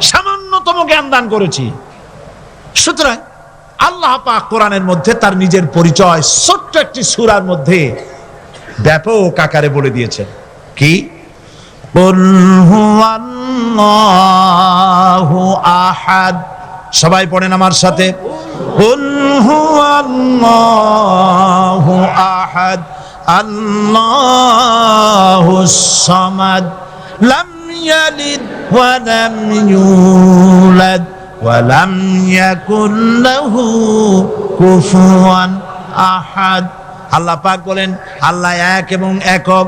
সামান্যতম জ্ঞান দান করেছি। সুতরাং আল্লাহ পাক কোরআনের মধ্যে তার নিজের পরিচয় ছোট্ট একটি সূরার মধ্যে ব্যাপক আকারে বলে দিয়েছেন। কি? কুল হুয়াল্লাহু আহাদ। সবাই পড়েন আমার সাথে, কুল হুয়াল্লাহু আহাদ আল্লাহুস সামাদ লাম ইয়ালিদ ওয়া লাম ইউলাদ ওয়ালাম ইয়াকুন লাহু কুফুয়ান আহাদ। আল্লাহ পাক বলেন আল্লাহ এক এবং একক,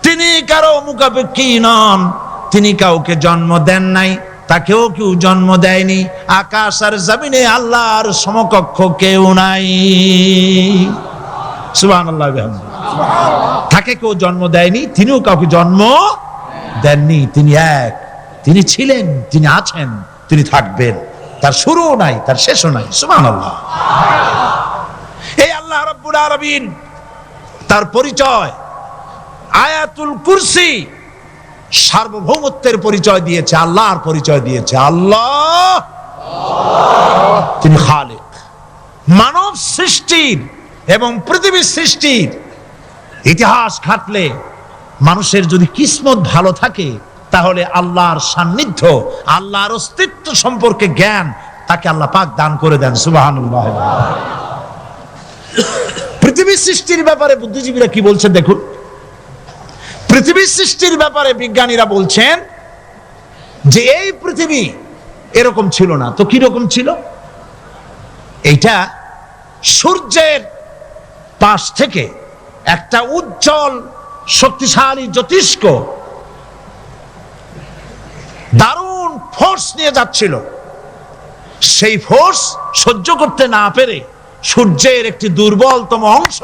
তিনি কারো মুখাপেক্ষী নন, তিনি কাউকে জন্ম দেন নাই, তাকেও কেউ জন্ম দেয়নি, আকাশ আর জমিনে আল্লাহর সমকক্ষ কেউ নাই। সুবহানাল্লাহ। তাকে কেউ জন্ম দেয়নি, তিনিও কাউকে জন্ম দেননি। তিনি এক, তিনি ছিলেন, তিনি আছেন, তিনি থাকবেন, তার শুরুও নাই, তার শেষও নাই। সুবহানাল্লাহ। এই আল্লাহ রাব্বুল আলামিন তার পরিচয় আয়াতুল কুরসি সার্বভৌমত্বের পরিচয় দিয়েছে, আল্লাহর পরিচয় দিয়েছে। আল্লাহ তিনি খালিক। মানব সৃষ্টির এবং পৃথিবীর সৃষ্টির ইতিহাস ঘাটলে মানুষের যদি কিসমত ভালো থাকে, তাহলে আল্লাহর সান্নিধ্য, আল্লাহর অস্তিত্ব সম্পর্কে জ্ঞান তাকে আল্লাহ পাক দান করে দেন। সুবহানাল্লাহ। পৃথিবীর সৃষ্টির ব্যাপারে বুদ্ধিজীবীরা কি বলছেন দেখুন। পৃথিবীর সৃষ্টির ব্যাপারে বিজ্ঞানীরা বলছেন যে এই পৃথিবী এরকম ছিল না। তো কি রকম ছিল? এইটা সূর্যের পাশ থেকে একটা উজ্জ্বল শক্তিশালী জ্যোতিষ্ক দারুণ ফোর্স নিয়ে যাচ্ছিল। সেই ফোর্স সহ্য করতে না পেরে সূর্যের একটি দুর্বলতম অংশ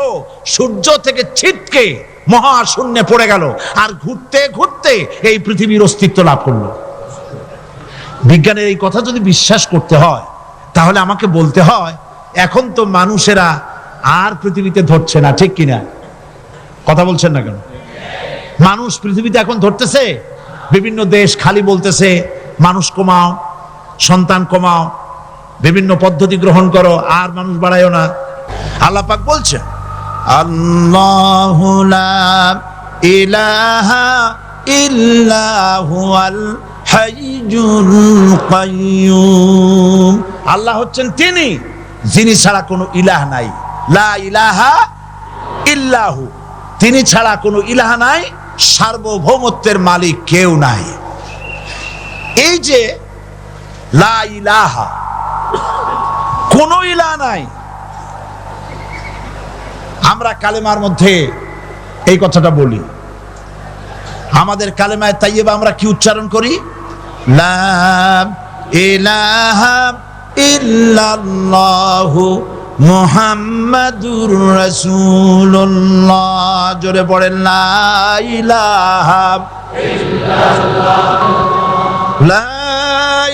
সূর্য থেকে ছিটকে মহাশূন্যে পড়ে গেল, আর ঘুরতে ঘুরতে এই পৃথিবীর অস্তিত্ব লাভ করলো। বিজ্ঞানের এই কথা যদি বিশ্বাস করতে হয়, তাহলে আমাকে বলতে হয় এখন তো মানুষেরা আর পৃথিবীতে ধরছে না, ঠিক কিনা? কথা বলছেন না কেন? মানুষ পৃথিবীতে এখন ধরতেছে। বিভিন্ন দেশ খালি বলতেছে মানুষ কমাও, সন্তান কমাও, বিভিন্ন পদ্ধতি গ্রহণ করো, আর মানুষ বাড়ায়ও না। আল্লাহ পাক বলছেন আল্লাহু লা ইলাহা ইল্লা হুয়াল হাইয়ুল কাইয়্যুম। আল্লাহ হচ্ছেন তিনি যিনি ছাড়া কোনো ইলাহ নাই। লা ইলাহা ইল্লাহু, তিনি ছাড়া কোনো ইলাহ নাই, সার্বভৌমত্বের মালিক কেউ নাই। এই যে লা ইলাহা, কোনো ইলাহ নাই, আমরা কালেমার মধ্যে এই কথাটা বলি। আমাদের কালেমায়ে তাইয়্যিবা আমরা কি উচ্চারণ করি? লা ইলাহা ইল্লাল্লাহু মুহাম্মাদুর রাসূলুল্লাহ। জোরে পড়েন লা ইলাহা ইল্লাল্লাহ, লা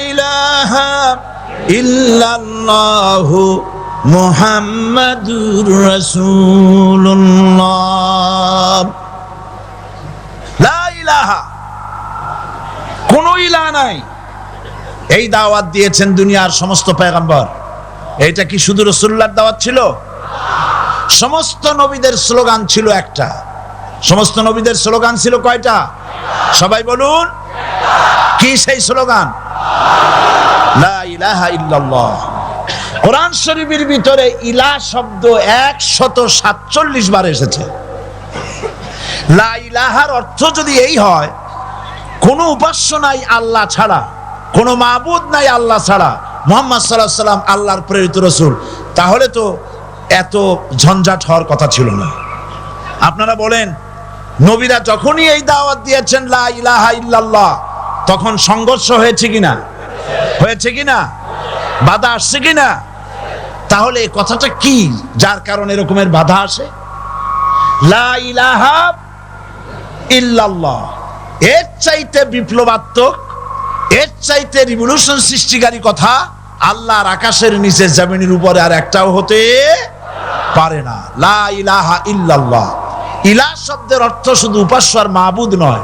ইলাহা ইল্লাল্লাহু মুহাম্মাদুর রাসূলুল্লাহ। লা ইলাহা, কোনো ইলাহ নাই। এই দাওয়াত দিয়েছেন দুনিয়ার সমস্ত পয়গম্বর। এটা কি শুধু রাসূলুল্লাহর দাওয়াত ছিল? সমস্ত নবীদের স্লোগান ছিল একটা। সমস্ত নবীদের স্লোগান ছিল কয়টা? সবাই বলুন, কি সেই স্লোগান? লা ইলাহা ইল্লাল্লাহ। কোরআন শরীফের ভিতরে ইলাহ শব্দ 147 বার এসেছে। লা ইলাহার অর্থ যদি এই হয়, কোনো উপাস্য নাই আল্লাহ ছাড়া, কোনো মাবুদ নাই আল্লাহ ছাড়া, মুহাম্মদ সাল্লাল্লাহু আলাইহি ওয়াসাল্লাম আল্লাহর প্রেরিত রাসূল, তাহলে তো এত ঝঞ্ঝাট হওয়ার কথা ছিল না। আপনারা বলেন, নবীরা যখনই এই দাওয়াত দিয়েছেন লা ইলাহা ইল্লাল্লাহ, তখন সংঘর্ষ হয়েছে কিনা? হয়েছে কিনা? বাধা আসছে কিনা? তাহলে এই কথাটা কি যার কারণে এরকমের বাধা আসে? লা ইলাহা ইল্লাল্লাহ, এর চাইতে বিপ্লবাত্মক, এর চাইতে রিভলিউশন সৃষ্টিকারী কথা আল্লাহর আকাশের নিচে জমিনের উপরে আর একটাও হতে পারে না। লা ইলাহা ইল্লাল্লাহ। ইলাহ শব্দের অর্থ শুধু উপাস্য আর মাবুদ নয়।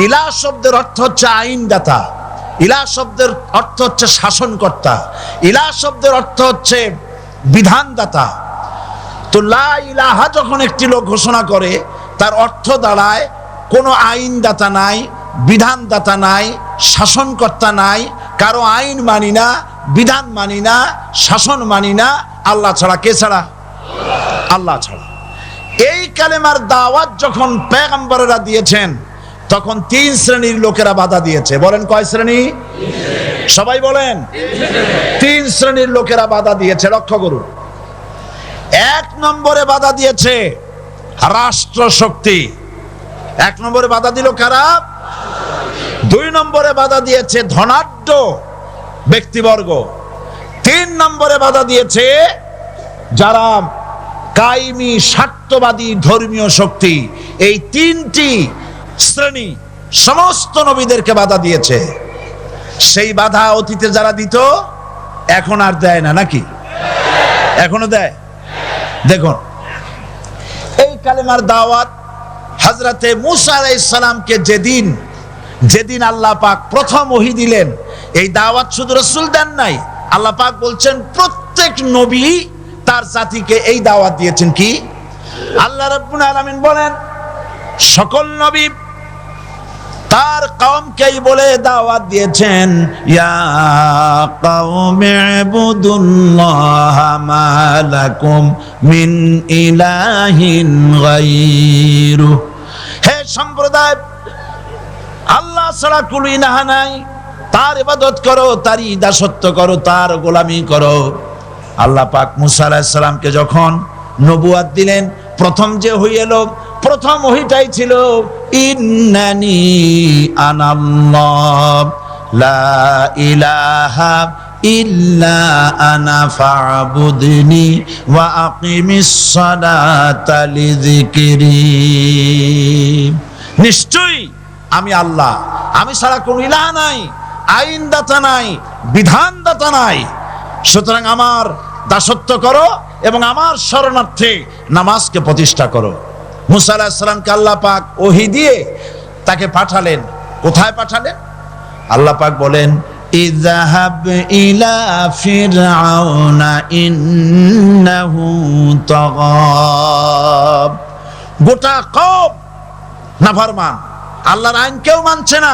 ইলাহ শব্দের অর্থ হচ্ছে আইনদাতা, ইলাহ শব্দের অর্থ হচ্ছে শাসনকর্তা, ইলাহ শব্দের অর্থ হচ্ছে বিধানদাতা। তো লা ইলাহা যখন একটি লোক ঘোষণা করে, তার অর্থ দাঁড়ায় কোনো আইনদাতা নাই, বিধানদাতা নাই, শাসনকর্তা নাই, কারো আইন মানি না, বিধান মানি না, শাসন মানি না, আল্লাহ ছাড়া। কে ছাড়া? আল্লাহ ছাড়া। এই কালেমার দাওয়াত যখন পয়গম্বরেরা দিয়েছেন, তখন 3 শ্রেণীর লোকেরা বাধা দিয়েছে। বলেন কয় শ্রেণী? সবাই বলেন। 3 শ্রেণীর লোকেরা বাধা দিয়েছে। লক্ষ্য করুন। 1 নম্বরে বাধা দিয়েছে রাষ্ট্র শক্তি। 1 নম্বরে বাধা দিল কারা? 2 নম্বরে বাধা দিয়েছে ধনাঢ্য ব্যক্তিবর্গ। 3 নম্বরে বাধা দিয়েছে যারা কায়েমি স্বার্থবাদী ধর্মীয় শক্তি। এই 3টি শ্রেণী সমস্ত নবীদেরকে বাধা দিয়েছে। সেই বাধা অতীতে যারা দিত, এখন আর দেয় না, নাকি? এখনো দেয়। দেখুন, এই কালেমার দাওয়াত হযরতে মূসা আলাইহিস সালামকে যেদিন যেদিন আল্লাহ পাক প্রথম ওহী দিলেন, এই দাওয়াত শুধু রাসূল দেন নাই, আল্লাহ পাক বলছেন প্রত্যেক নবী তার জাতিকে এই দাওয়াত দিয়েছেন। কি? আল্লাহ রাব্বুল আলামিন বলেন সকল নবী তার কওমকেই বলে দাওয়াত দিয়েছেন, ইয়া কওমি ইবুদুল্লাহা মা লাকুম মিন ইলাহিন গায়রু। হে সম্প্রদায়, আল্লাহ ছাড়া কোনো ইলাহ নাই, তার ইবাদত করো, তারই দাসত্ব করো, তার গোলামি করো। আল্লাহ পাক মুসা আলাইহিস সালামকে যখন নবুয়াত দিলেন, প্রথম যে ওহী এলো, প্রথম ওহীটাই ছিল ইন্নানি আনাল্লাহ লা ইলাহা ইল্লা আনা ফা'বুদনি ওয়া আকিমিস সালাতা লিযিকরি। নিশ্চয়ই আমি আল্লাহ, আমি ছাড়া কোনো ইলাহ নাই, আইনদাতা নাই, বিধানদাতা নাই, সুতরাং আমার দাসত্ব করো এবং আমার শরণার্থে নামাজকে প্রতিষ্ঠা করো। মুসা আলাইহিস সালামকে আল্লাহ পাক ওহী দিয়ে তাকে পাঠালেন। কোথায় পাঠালেন? আল্লাহ পাক বলেন ইযহাব ইলা ফিরআউনা ইন্নাহু তাগা। গোটা কওম নাফরমান, আল্লাহর আইন কেউ মানছে না,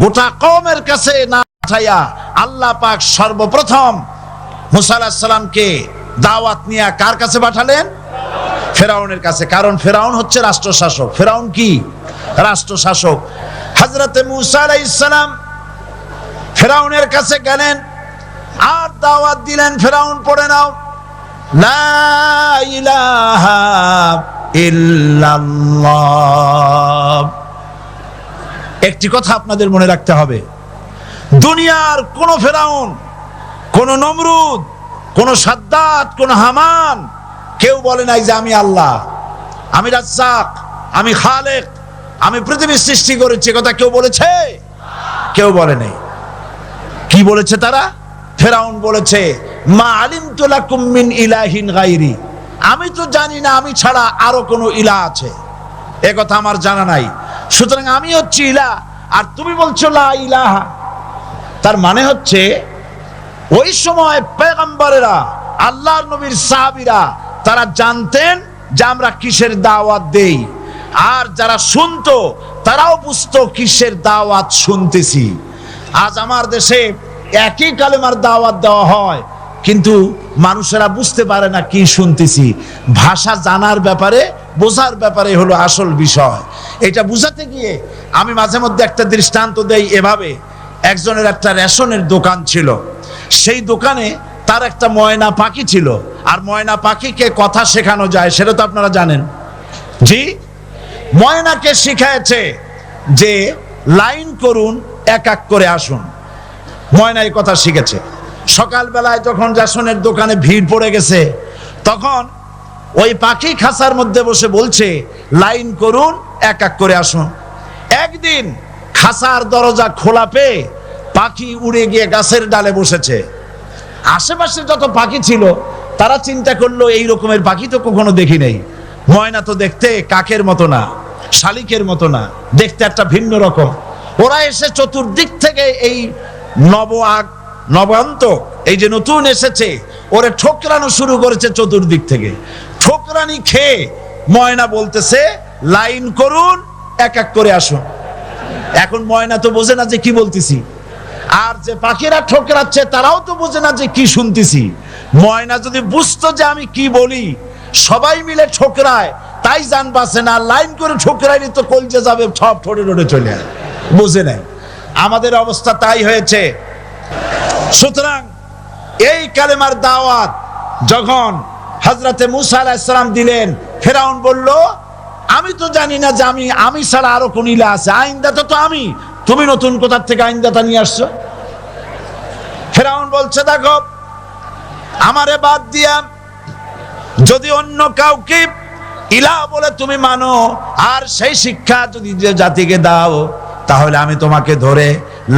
গোটা কওমের কাছে না পাঠাইয়া আল্লাহ পাক সর্বপ্রথম মুসা আলাইহিস সালামকে দাওয়াত নিয়ে কার কাছে পাঠালেন? ফেরাউনের কাছে। কারণ ফেরাউন হচ্ছে রাষ্ট্রশাসক। ফেরাউন কি? রাষ্ট্রশাসক। হযরতে মুসা আলাইহিস সালাম ফেরাউনের কাছে গেলেন আর দাওয়াত দিলেন, ফেরাউন পড়ে নাও লা ইলাহা ইল্লাল্লাহ। একটি কথা আপনাদের মনে রাখতে হবে, দুনিয়ার কোন ফেরাউন, কোন নমরুদ, কোন সাদ্দাত, কোন হামান কেউ বলে নাই যে আমি আল্লাহ, আমি রাজ্জাক, আমি খালেক, আমি পৃথিবী সৃষ্টি করেছি। কথা কেউ বলেছে? কেউ বলে নাই। কি বলেছে তারা? ফেরাউন বলেছে মা আলিমতু লাকুম মিন ইলাহিন গায়রি, আমি তো জানি না আমি ছাড়া আরো কোনো ইলাহ আছে, এ কথা আমার জানা নাই, সুতরাং আমি হচ্ছি ইলাহ আর তুমি বলছো লা ইলাহা। তার মানে হচ্ছে ওই সময় পয়গম্বরেরা, আল্লাহর নবীর সাহাবীরা তারা জানতেন যে আমরা কিসের দাওয়াত দেই, আর যারা শুনতো তারাও বুঝতো কিসের দাওয়াত শুনতেছি। আজ আমার দেশে একই কালেমার দাওয়াত দেওয়া হয়, কিন্তু মানুষেরা বুঝতে পারে না কি শুনতেছি। ভাষা জানার ব্যাপারে, বোঝার ব্যাপারে হলো আসল বিষয়। এটা বুঝাতে গিয়ে আমি মাঝে মধ্যে একটা দৃষ্টান্ত দেই এভাবে। একজনের একটা রেশনের দোকান ছিল, সেই দোকানে তার একটা ময়না পাখি ছিল, আর ময়না পাখিকে কথা শেখানো যায় সেটা তো আপনারা জানেন। জি, ময়নাকে শিখায়েছে যে লাইন করুন, এক এক করে আসুন। ময়না এই কথা শিখেছে। সকালবেলায় যখন রেশনের দোকানে ভিড় পড়ে গেছে, তখন ওই পাখি খাঁচার মধ্যে বসে বলছে লাইন করুন, এক এক করে আসুন। একদিন খাঁচার দরজা খোলা পেয়ে পাখি উড়ে গিয়ে গাছের ডালে বসেছে। আশেপাশে যত পাখি ছিল তারা চিন্তা করলো এই রকমের পাখি তো কখনো দেখি নাই। ময়না তো দেখতে কাকের মতো না, শালিকের মতো না, দেখতে একটা ভিন্ন রকম। ওরা এসে চতুর্দিক থেকে এই নবান্তক, এই যে নতুন এসেছে, ওরে ঠোকরানো শুরু করেছে চতুর্দিক থেকে। ঠোকরানি খেয়ে ময়না বলতেছে লাইন করুন, এক এক করে আসুন। এখন ময়না তো বোঝে না যে কি বলতেছি, আর যে পাখিরা ঠোকরাচ্ছে তারাও তো বোঝে না যে কি শুনতেছি। ময়না যদি বুঝতো যে আমি কি বলি, সবাই মিলে ঠোকরায়, তাই জান বাঁচে না। লাইন করে ঠোকরাইনি তো কলজে যাবে, সব ঠোঁটে ঠোঁটে চলে আসে, বুঝে নাই। আমাদের অবস্থা তাই হয়েছে। সুতরাং এই কালেমার দাওয়াত যখন হযরতে মুসা আলাইহিস সালাম দিলেন, ফেরাউন বলল আমি তো জানি না যে আমি ছাড়া আরো কোন ইলাহ আছে, আইনদাতা তো আমি, তুমি নতুন কোথা থেকে আইনদাতা নিয়ে আসছো? ফেরাউন বলছে দেখো, আমারে বাদ দিয়া যদি অন্য কাউকে ইলাহ বলে তুমি মানো আর সেই শিক্ষা যদি যে জাতিকে দাও, তাহলে আমি তোমাকে ধরে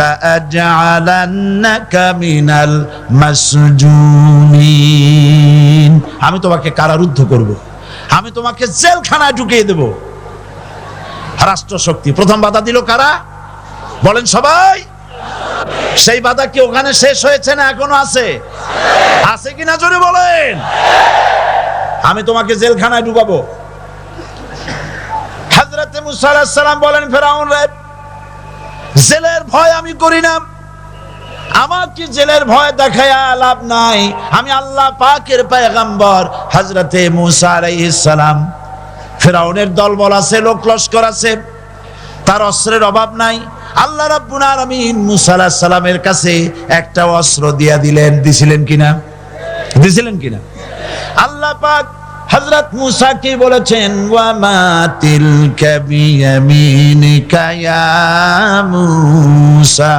লাআজআলান্নাকা মিনাল মাসজুনিন, আমি তোমাকে কারারুদ্ধ করব, আমি তোমাকে জেলখানায় ঢুকিয়ে দেব। রাষ্ট্রশক্তি প্রথম বাধা দিল কারা? বলেন সবাই। সেই বাধা কি ওখানে শেষ হয়েছে না এখনো আছে? আছে কিনা জোরে বলেন। আমি তোমাকে জেলখানায় ঢুকাবো। হযরত মুসা আলাইহিস সালাম বলেন, ফেরাউন রে, জেলের ভয় আমি করি না, আমার কি জেলের ভয় দেখায়া লাভ নাই। আমি আল্লাহ পাকের পয়গম্বর হযরতে মুসা আলাইহিস সালাম। ফেরাউনের দলবল আছে, লোক লস্কর আছে, তার অস্ত্রের অভাব নাই। আল্লাহ রাব্বুল আলামিন মুসা আলাইহিস সালামের কাছে একটা অস্ত্র দিয়া দিলেন। দিছিলেন কিনা? আল্লাহ পাক হযরত মুসা কি বলেছেন, ওয়া মা তিলকা বিয়ামিনিকা ইয়া মুসা।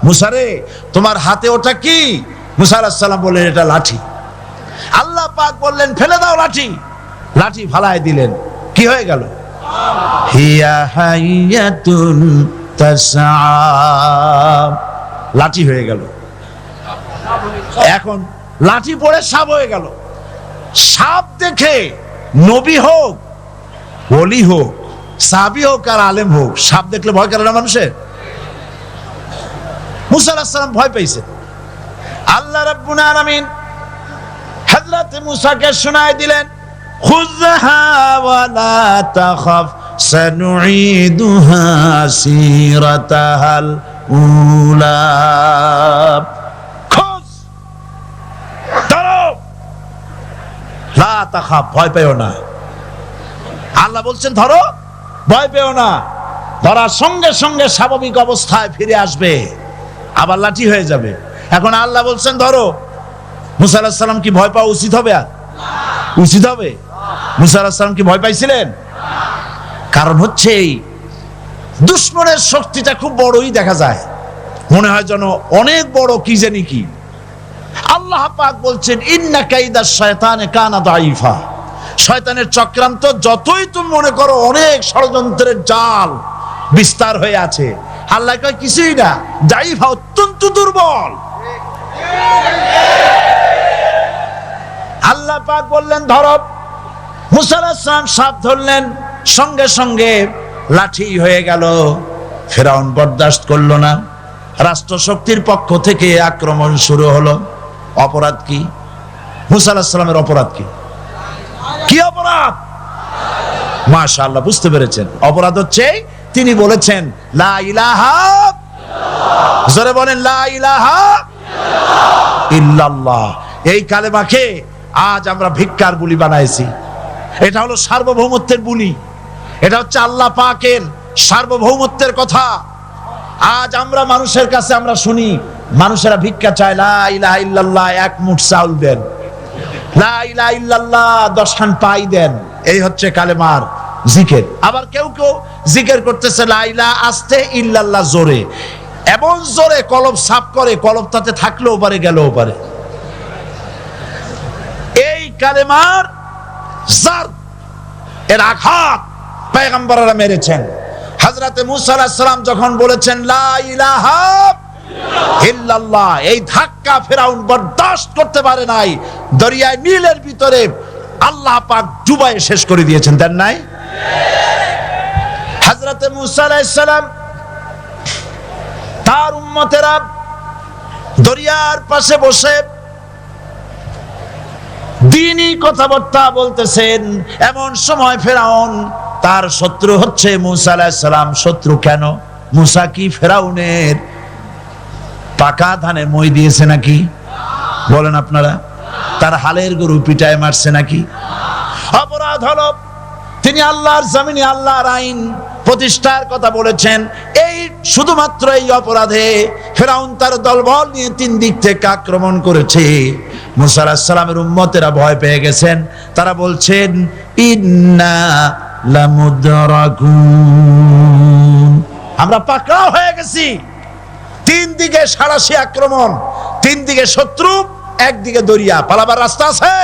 মুসা রে, তোমার হাতে ওটা কি? মুসা আলাইহিস সালাম বললেন, এটা লাঠি। আল্লাহ পাক বললেন, ফেলে দাও লাঠি। লাঠি ফালায় দিলেন। কি হয়ে গেল? হিয়া হাইয়াতুন তাসআ, লাঠি হয়ে গেল। এখন লাঠি পড়ে সাপ হয়ে গেল। সাপ দেখে নবী হোক, ওলি হোক, সাহাবী হোক আর আলেম হোক, সাপ দেখলে ভয় করে না মানুষের? মুসা আলাইহিস সালাম ভয় পেয়েছে। আল্লাহ রাব্বুল আলামিন হযরত মুসাকে শোনায় দিলেন, খুযহা ওয়া লা তাখাফ সানুঈদুহা সিরাতাহাল উলা। লা তাখাফ, ভয় পেও না। আল্লাহ বলছেন ধরো, ভয় পেও না। ধরার সঙ্গে সঙ্গে স্বাভাবিক অবস্থায় ফিরে আসবে, আবার লাঠি হয়ে যাবে। এখন আল্লাহ বলছেন ধরো। মুসা আলাইহিস সালাম কি ভয় পাওয়া উচিত হবে? আর উচিত হবে? মুসা আলাইহিস সালাম কি ভয় পাইছিলেন? কারণ হচ্ছে এই দুশমনের শক্তিটা খুব বড়ই দেখা যায়, মনে হয় যেন অনেক বড়, কি জানি কি। আল্লাহ পাক বলছেন, ইন্না কাইদাশ শায়তানে কানা দাঈফা। শয়তানের চক্রান্ত যতই তুমি মনে করো অনেক ষড়যন্ত্রের জাল বিস্তার হয়ে আছে, আল্লাহ কয় কিছুই না, দাঈফা, অত্যন্ত দুর্বল। আল্লাহ পাক বললেন ধরো। মুসা আলাইহিস সালাম সাপ ধরলেন, সঙ্গে সঙ্গে লাঠি হয়ে গেল। ফেরাউন বরদাস্ত করলো না। রাষ্ট্রশক্তির পক্ষ থেকে আক্রমণ শুরু হলো। অপরাধ কি? মুসা আলাইহিস সালামের অপরাধ কি? কি অপরাধ? মাশাআল্লাহ, বুঝতে পেরেছেন। অপরাধ হচ্ছে তিনি বলেছেন লা ইলাহা, জোরে বলেন লা ইলাহা ইল্লাল্লাহ। এই কালেমাকে আজ আমরা ভিক্ষার বুলি বানাইছি। এটা হলো সার্বভৌমত্বের বুলি, এটা হচ্ছে আল্লাহ পাকের সার্বভৌমত্বের কথা। আজ আমরা মানুষের কাছে আমরা শুনি, মানুষেরা ভিক্ষা চায়, লা ইলাহা ইল্লাল্লাহ, এক মুঠ চাউল দেন, লা ইলাহা ইল্লাল্লাহ 10 খান পাই দেন। এই হচ্ছে কালেমার জিকির। আবার কেউ কেউ জিকির করতেছে লা ইলাহা আস্তে, ইল্লাল্লাহ জোরে, এমন জোরে কলব সাফ করে, কলব তাতে থাকলেও পারে, গেলেও পারে। এই কালেমার জার, এর আঘাত পয়গম্বররা মেরেছেন। হযরতে মুসা আলাইহিস সালাম যখন বলেছেন লা ইলাহা ইল্লাল্লাহ, এই ধাক্কা ফেরাউন বরদাস্ত করতে পারে নাই। দরিয়ায় নীলের ভিতরে আল্লাহ পাক ডুবাইয়ে শেষ করে দিয়েছেন, দেন নাই? হযরতে মুসা আলাইহিস সালাম তার উম্মতেরা দরিয়ার পাশে বসে দ্বীনি কথাবার্তা বলতেছেন। এমন সময় ফেরাউন, তার শত্রু হচ্ছে মুসা আলাইহিস সালাম। শত্রু কেন? মুসা কি ফেরাউনের পাকা ধানে মই দিয়েছে নাকি? বলেন আপনারা। তার হালের গরু পিটায় মারছে নাকি? অপরাধ হলো তিনি আল্লাহর জমিনে আল্লাহর আইন প্রতিষ্ঠার কথা বলেছেন। এই শুধুমাত্র এই অপরাধে ফেরাউন তার দলবল নিয়ে 3 দিক থেকে আক্রমণ করেছে। মুসা আলাইহিস সালামের উম্মতেরা ভয় পেয়ে গেছেন। তারা বলছেন ইন্না লামুদরাকুন, আমরা পাকড়াও হয়ে গেছি। 3 দিকে সাড়াশি আক্রমণ, 3 দিকে শত্রু, একদিকে দরিয়া, পালাবার রাস্তা আছে?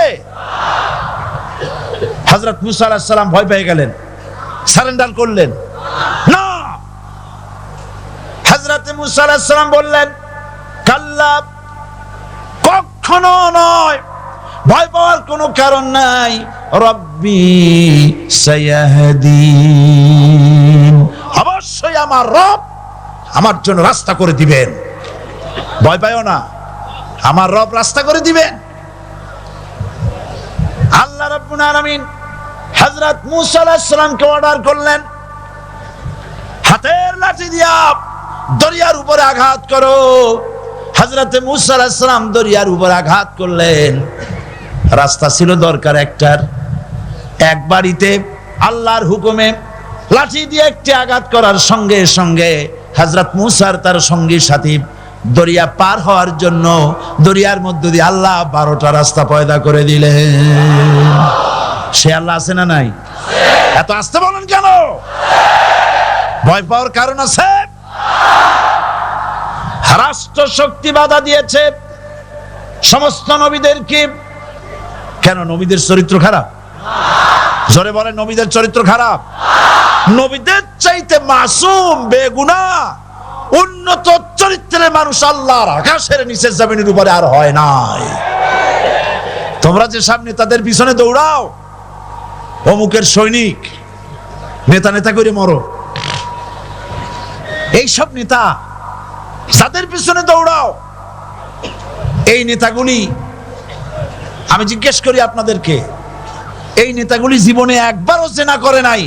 হযরত মুসা আলাইহিস সালাম ভয় পেয়ে গেলেন, সারেন্ডার করলেন না। হযরত মুসা আলাইহিস সালাম বললেন কাল্লা, কখনো নয়, ভয় পাওয়ার কোনো কারণ নাই। রব্বি সায়াহদিন, আবার অবশ্যই আমার রব আমার জন্য রাস্তা করে দিবেন। ভয় পাইও না, আমার রব রাস্তা করে দিবেন। আল্লাহ রাব্বুল আলামিন হযরত মূসা আলাইহিস সালামকে অর্ডার করলেন, হাতের লাঠি দিয়া দরিয়ার উপরে আঘাত করো। হযরত মূসা আলাইহিস সালাম দরিয়ার উপর আঘাত করলেন। রাস্তা ছিল দরকার একটার, এক বাড়িতে আল্লাহর হুকুমে লাঠি দিয়ে একটি আঘাত করার সঙ্গে সঙ্গে হযরত মূসার তার সঙ্গী সাথী দরিয়া পার হওয়ার জন্য দরিয়ার মধ্য দিয়ে আল্লাহ 12টা রাস্তা পয়দা করে দিলেন। সে আল্লাহ আছে না নাই? এত আসতে বলেন কেন? ভয় পাওয়ার কারণ আছে? রাষ্ট্র শক্তি বাধা দিয়েছে সমস্ত নবীদেরকে। কেন? নবীদের চরিত্র খারাপ? জোরে বলেন, নবীদের চরিত্র খারাপ? নবীদের চাইতে মাসুম বেগুনাহ উন্নত চরিত্রের মানুষ আল্লাহর আকাশের নিচে জমিনের উপরে আর হয় নাই। তোমরা যে সামনে তাদের পিছনে দৌড়াও, অমুকের সৈনিক, নেতা নেতা করে মরো, এইসব নেতা যাদের পিছনে দৌড়াও, এই নেতাগুলি, আমি জিজ্ঞেস করি আপনাদেরকে, এই নেতাগুলি জীবনে একবারও জেনা করে নাই?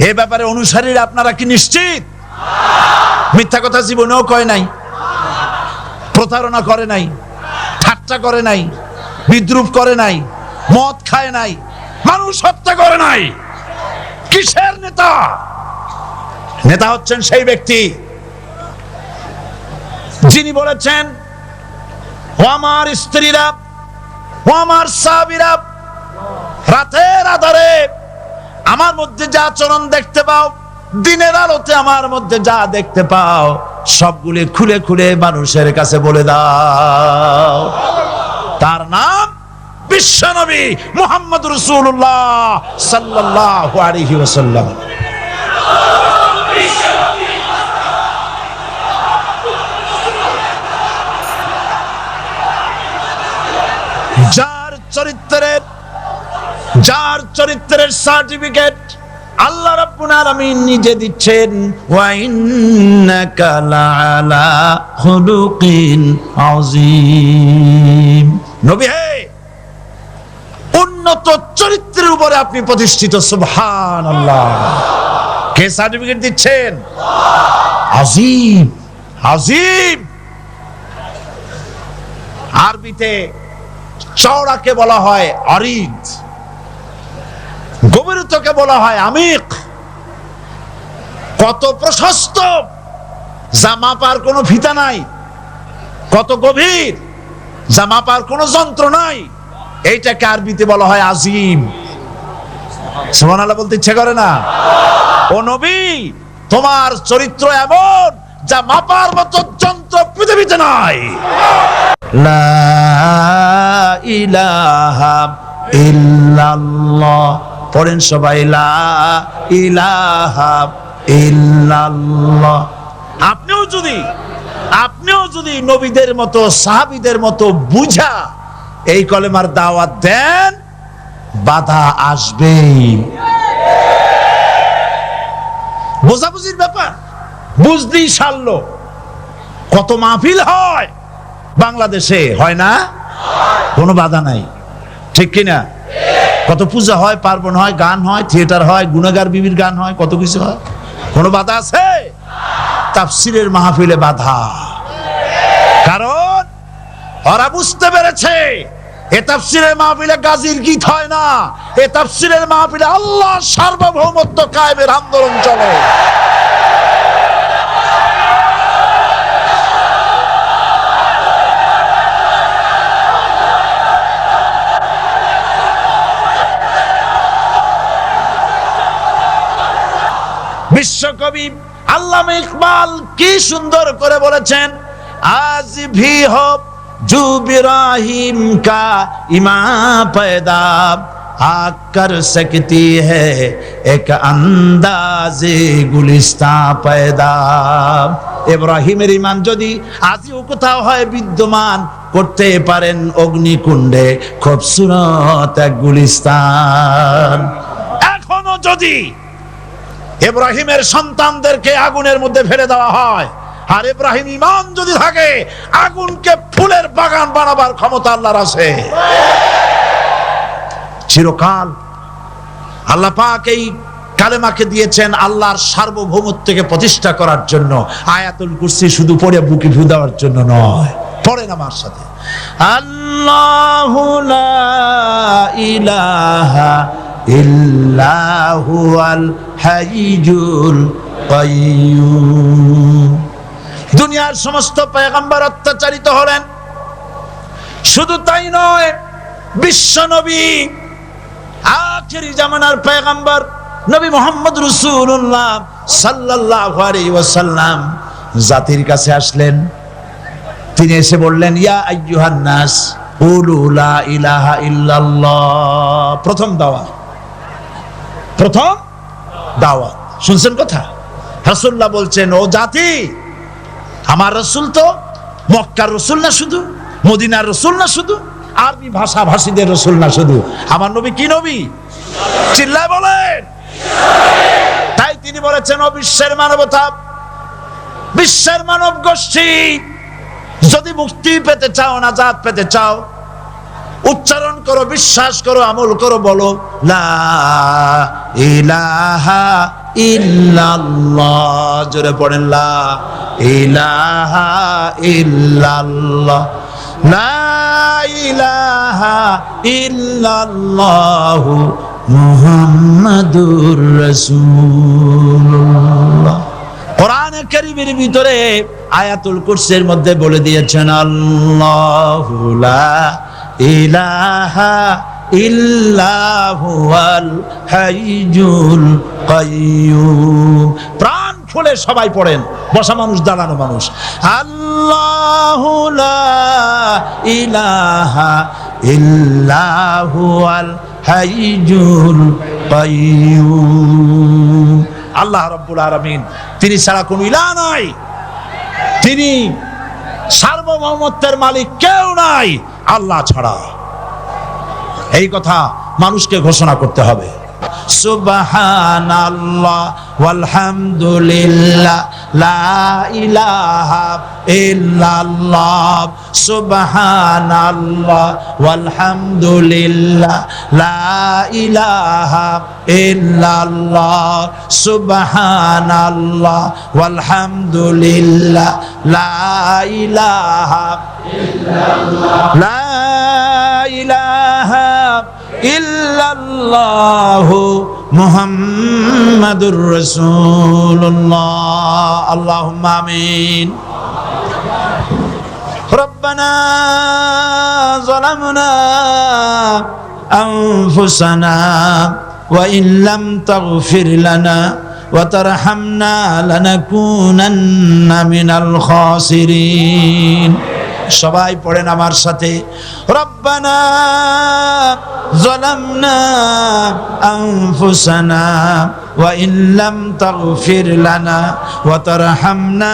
এ ব্যাপারে অনুসারীরা আপনারা কি নিশ্চিত? মিথ্যা কথা জীবনেও কয় নাই, প্রতারণা করে নাই, ঠাট্টা করে নাই, বিদ্রুপ করে নাই, মদ খায় নাই, মানুষ হত্যা করে নাই। কিসের নেতা? নেতা হচ্ছেন সেই ব্যক্তি যিনি বলেছেন, ও আমার স্ত্রীরা, ও আমার সাহাবীরা, রাতের আধারে আমার মধ্যে যা আচরণ দেখতে পাও, দিনের আলোতে আমার মধ্যে যা দেখতে পাও, সবগুলি খুলে খুলে মানুষের কাছে বলে দাও। তার নাম বিশ্বনবী মুহাম্মদ রাসূলুল্লাহ সাল্লাল্লাহু আলাইহি ওয়াসাল্লাম। যার চরিত্রের সার্টিফিকেট আল্লাহ রাব্বুল আলামিন নিজে দিচ্ছেন, ওয়া ইন্নাকা লাআলা খুলুকিন আযীম। নবী হে, উন্নত চরিত্রের উপরে আপনি প্রতিষ্ঠিত। সুবহানাল্লাহ। কে সার্টিফিকেট দিচ্ছেন? আযীম, আযীম। আরবিতে চওড়াকে বলা হয় আরিদ, গভীরতাকে বলা হয় আমিক। কত প্রশস্ত, যা মাপার কোনো ফিতা নাই, কত গভীর, যা মাপার কোনো যন্ত্র নাই, এইটাকে আরবিতে বলা হয় আজিম। সুবহানাল্লাহ বলতে ইচ্ছে করে না? ও নবী, তোমার চরিত্র এমন যা মাপার মতো যন্ত্র পৃথিবীতে নাই। লা ইলাহা ইল্লাল্লাহ। পড়েন সবাই, লা ইলাহা ইল্লাল্লাহ। আপনিও যদি নবীদের মতো, সাহাবীদের মতো বুঝা এই কলেমার দাওয়াত দেন, বাধা আসবেই। বোঝাবুঝির ব্যাপার, বুঝতেই সারলো। কত মাহফিল হয় বাংলাদেশে, হয় না? কোনো বাধা নাই, ঠিক কিনা? কত পূজা হয়, পার্বণ হয়, গান হয়, থিয়েটার হয়, গুনাহগার বিবির গান হয়, কত কিছু হয়। কোনো বাধা আছে? তাফসীরের মাহফিলে বাধা। কারণ ওরা বুঝতে পেরেছে এ তাফসীরের মাহফিলে গাজীর গীত হয় না, এ তাফসীরের মাহফিলে আল্লাহর সার্বভৌমত্ব কায়েমের আন্দোলন চলে। বিশ্বকবি আল্লামা ইকবাল কি সুন্দর করে বলেছেন, আজ ভি হো জু ইব্রাহিম কা ইমা पैदा आकर सकती है एक अंदाज़े गुलिस्तां पैदा। ইব্রাহিমের ঈমান যদি আজও কোথাও হয় বিদ্যমান, করতে পারেন অগ্নিকুণ্ডে খুবসুরত এক গুলিস্তান। এখনো যদি ইব্রাহিমের সন্তানদেরকে আগুনের মধ্যে ফেলে দেওয়া হয়, আর ইব্রাহিম ঈমান যদি থাকে আগুনকে ফুলের বাগান বানাবার ক্ষমতা আল্লাহর আছে। চিরকাল আল্লাহ পাক এই কালেমাকে দিয়েছেন আল্লাহর সার্বভৌমত্বকে প্রতিষ্ঠা করার জন্য। আয়াতুল কুরসি শুধু পড়ে বুকে ফু দেওয়ার জন্য নয়, পড়েন আমার সাথে, আল্লাহু লা ইলাহা ইল্লা হুয়াল হাইয়ুল কাইয়্যুম। দুনিয়ার সমস্ত পয়গম্বর অত্যাচারিত হলেন, শুধু তাই নয়, বিশ্ব নবী আখেরি জামানার পয়গম্বর নবী মুহাম্মদ রাসূলুল্লাহ সাল্লাল্লাহু আলাইহি ওয়াসাল্লাম জাতির কাছে আসলেন। তিনি এসে বললেন, ইয়া আইয়ুহান নাস কুলু লা ইলাহা ইল্লাল্লাহ। প্রথম দাওয়াত শুনছেন কথা? রাসূলুল্লাহ বলছেন, ও জাতি, আমার রাসূল তো মক্কার রাসূল না শুধু, মদিনার রাসূল না শুধু, আরবি ভাষা ভাষীদের রাসূল না শুধু, আমার নবী কি নবী? চিল্লায় বলেন। তাই তিনি বলেছেন, ও বিশ্বের মানবতা, বিশ্বের মানব গোষ্ঠী, যদি মুক্তি পেতে চাও, নাজাত পেতে চাও, উচ্চারণ করো, বিশ্বাস করো, আমল করো, বলো লা ইলাহা ইল্লাল্লাহ। জোরে পড়েন, লা ইলাহা ইল্লাল্লাহ, লা ইলাহা ইল্লাল্লাহ মুহাম্মাদুর রাসূলুল্লাহ। কোরআনে কারীমের ভিতরে আয়াতুল কুরসির মধ্যে বলে দিয়েছেন, আল্লাহু লা ইলাহা ইল্লা হুয়াল হাইয়ুল কাইয়্যুম। প্রাণ খুলে সবাই পড়েন, বসা মানুষ, দাঁড়ানো মানুষ, আল্লাহু লা ইলাহা ইল্লা হুয়াল হাইয়ুল কাইয়্যুম। আল্লাহ রাব্বুল আলামিন, তিনি ছাড়া কোনো ইলাহ নাই, তিনি সার্বভৌমত্বের মালিক, কেউ নাই আল্লাহ ছাড়া। এই কথা মানুষকে ঘোষণা করতে হবে। সুবহানাল্লাহ ওয়ালহামদুলিল্লাহ লা ইলাহা ইল্লাল্লাহ, সুবহানাল্লাহ ওয়ালহামদুলিল্লাহ লা ইলাহা ইল্লাল্লাহ, সুবহানাল্লাহ ওয়ালহামদুলিল্লাহ লা ইলাহা ইল্লাল্লাহ, লা ইলাহা ইল্লাল্লাহু মুহাম্মাদুর রাসূলুল্লাহ। আল্লাহুম্মা আমিন। রব্বানা যালামনা আনফুসানা ওয়া ইন লাম তাগফির লানা ওয়া তারহামনা লানাকুনান্না মিনাল খাসিরিন। সবাই পড়েন আমার সাথে, রব্বানা যালামনা আনফুসানা ওয়া ইন লাম তাগফির লানা ওয়া তারহামনা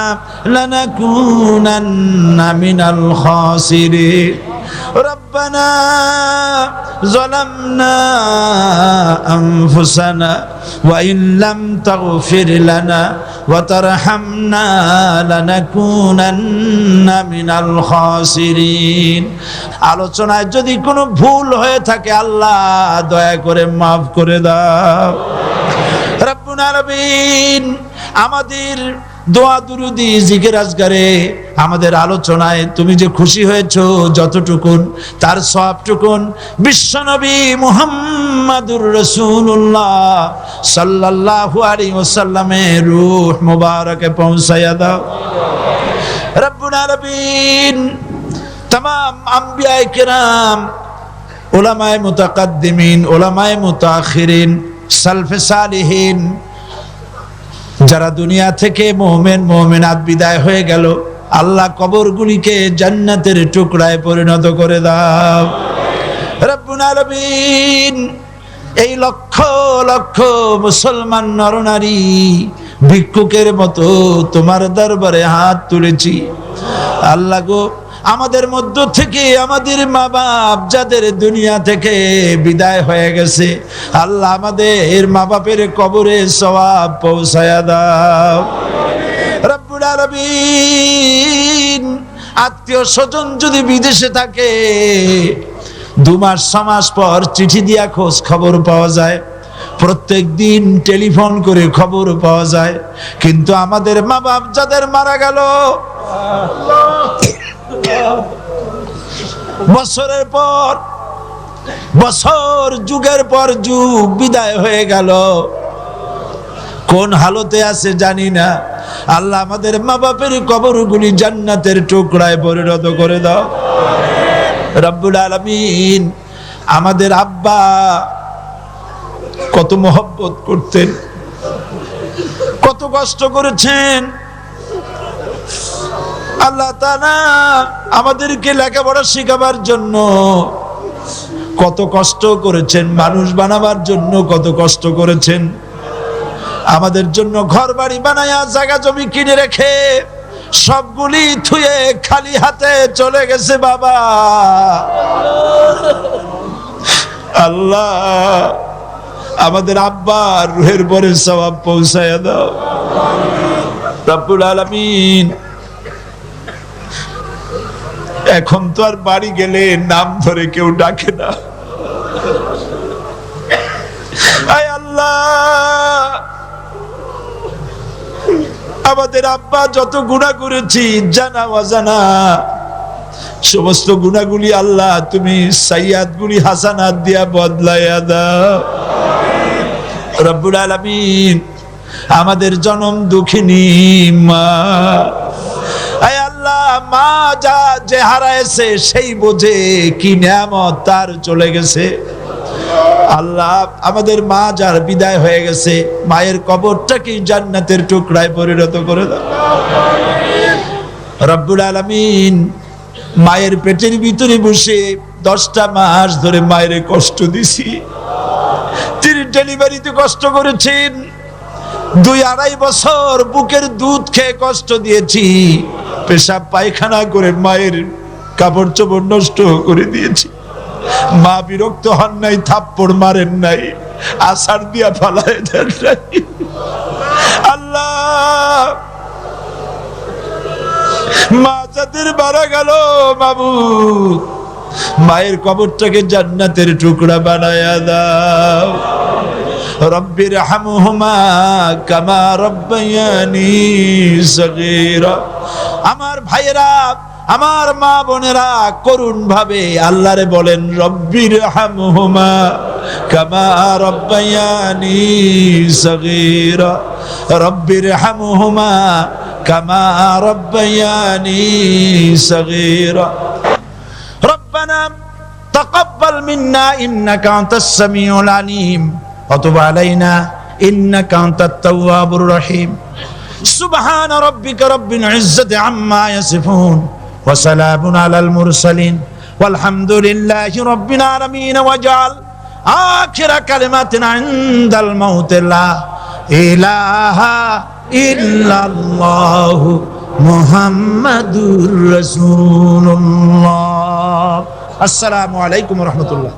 লানাকুনান্না মিনাল খাসিরিন। রব্বানা যালামনা আনফুসানা ওয়া ইন লাম তাগফির লানা ওয়া তারহামনা লানাকুনান্না মিনাল খাসিরিন। আলোচনায় যদি কোনো ভুল হয়ে থাকে আল্লাহ দয়া করে মাফ করে দাও। রব্বুল আলামিন, আমাদের দোয়া দুরুদি জিকির আজগারে, আমাদের আলোচনায় তুমি যে খুশি হয়েছো যতটুকুন, তার সবটুকুন বিশ্বনবী মুহাম্মাদুর রাসূলুল্লাহ সাল্লাল্লাহু আলাইহি ওয়াসাল্লামের রূহ মুবারকে পৌঁছায়া দাও। রব্বুল আলামিন, तमाम আম্বিয়ায়ে কেরাম, উলামায়ে মুতাকাদ্দিমিন, উলামায়ে মুতাআখিরিন, সালফে সালিহিন, যারা দুনিয়া থেকে মুমিন মুমিনাত বিদায় হয়ে গেল, আল্লাহ কবরগুলিকে জান্নাতের টুকরায় পরিণত করে দাও। রব্বুল আলামিন, এই লক্ষ লক্ষ মুসলমান নরনারী ভিক্ষুকের মতো তোমার দরবারে হাত তুলেছি। আল্লাহ গো, আমাদের মধ্য থেকে আমাদের মা বাপ যাদের দুনিয়া থেকে বিদায় হয়ে গেছে, আল্লাহ আমাদের মা বাপের কবরে সওয়াব পৌঁছায়া দাও রব্বুল আলামিন। আত্মীয় স্বজন যদি বিদেশে থাকে, 2 মাস 6 মাস পর চিঠি দিয়া খোঁজ খবর পাওয়া যায়, প্রত্যেক দিন টেলিফোন করে খবর পাওয়া যায়, কিন্তু আমাদের মা বাপ যাদের মারা গেল, বছরের পর বছর, যুগের পর যুগ বিদায় হয়ে গেল, কোন হালতে আছে জানি না। আল্লাহ আমাদের মা বাপের কবরগুলি জান্নাতের টুকরায় পরিণত করে দাও রব্বুল আলামিন। আমাদের আব্বা কত মহব্বত করতেন, কত কষ্ট করেছেন। আল্লাহ তাআলা আমাদেরকে লেখাপড়া শেখাবার জন্য কত কষ্ট করেছেন, মানুষ বানাবার জন্য কত কষ্ট করেছেন। আমাদের জন্য ঘর বাড়ি বানায়া জায়গা জমি কিনে রেখে সবগুলি থুয়ে খালি হাতে চলে গেছে বাবা। আল্লাহ আমাদের আব্বার রুহের পরে সওয়াব পৌঁছায়া দাও রব্বুল আলামিন। এখন তো আর বাড়ি গেলে নাম ধরে কেউ ডাকে না। আয় আল্লাহ, আমাদের আব্বা যত গুনাহ করেছি জানা অজানা, সমস্ত গুনাহগুলি আল্লাহ তুমি সাইয়্যাতগুলি হাসানাত দিয়া বদলাইয়া দাও রব্বুল আলামিন। আমাদের জনম দুঃখিনী মা, আয় আল্লাহ, মা যা যে হারাইছে সেই বোঝে কি নিয়ামত তার চলে গেছে। আল্লাহ আমাদের মা যার বিদায় হয়ে গেছে, মায়ের কবরটাকে জান্নাতের টুকরায় পরিণত করে দাও রব্বুল আলামিন। মায়ের পেটের ভিতরে বসে 10টা মাস ধরে মায়ের কষ্ট দিছি, তিনি ডেলিভারিতে কষ্ট করেছেন, 2-2.5 বছর বুকের দুধ খেয়ে কষ্ট দিয়েছি, পেশাব পায়খানা করে মায়ের কাপড় চোপড় নষ্ট করে দিয়েছি। মা বিরক্ত হন নাই, থাপ্পড় মারেন নাই, আছাড় দিয়া ফালায় দেন নাই। আল্লাহ মা যাদের মারা গেল মাবুদ, মায়ের কবরটাকে জান্নাতের টুকরা বানায়া দাও রব্বির হামহুমা কামা রব্বায়ানি সগীরা। আমার ভাইয়েরা, আমার মা বোনেরা করুণ ভাবে আল্লাহরে বলেন রব্বির হামহুমা কামা রব্বায়ানি সগীরা, রব্বির হামহুমা কামা রব্বায়ানি সগীরা। রব্বানা তাকাব্বাল মিন্না ইন্নাকা আনতাস সামিউল আলিম ওয়া তুব আলাইনা ইন্নাকা আনতাত তাওয়াবুর রহিম। সুবহানা রাব্বিকা রাব্বিল ইজ্জাতি আম্মা ইয়াসিফুন ওয়া সালামুন আলাল মুরসালিন ওয়ালহামদুলিল্লাহি রাব্বিল আলামিন। ওয়াজআল আখিরা কালিমাতিনা ইনদাল মাউত লা ইলাহা ইল্লাল্লাহু মুহাম্মাদুর রাসূলুল্লাহ। আসসালামু আলাইকুম ওয়া রাহমাতুল্লাহ।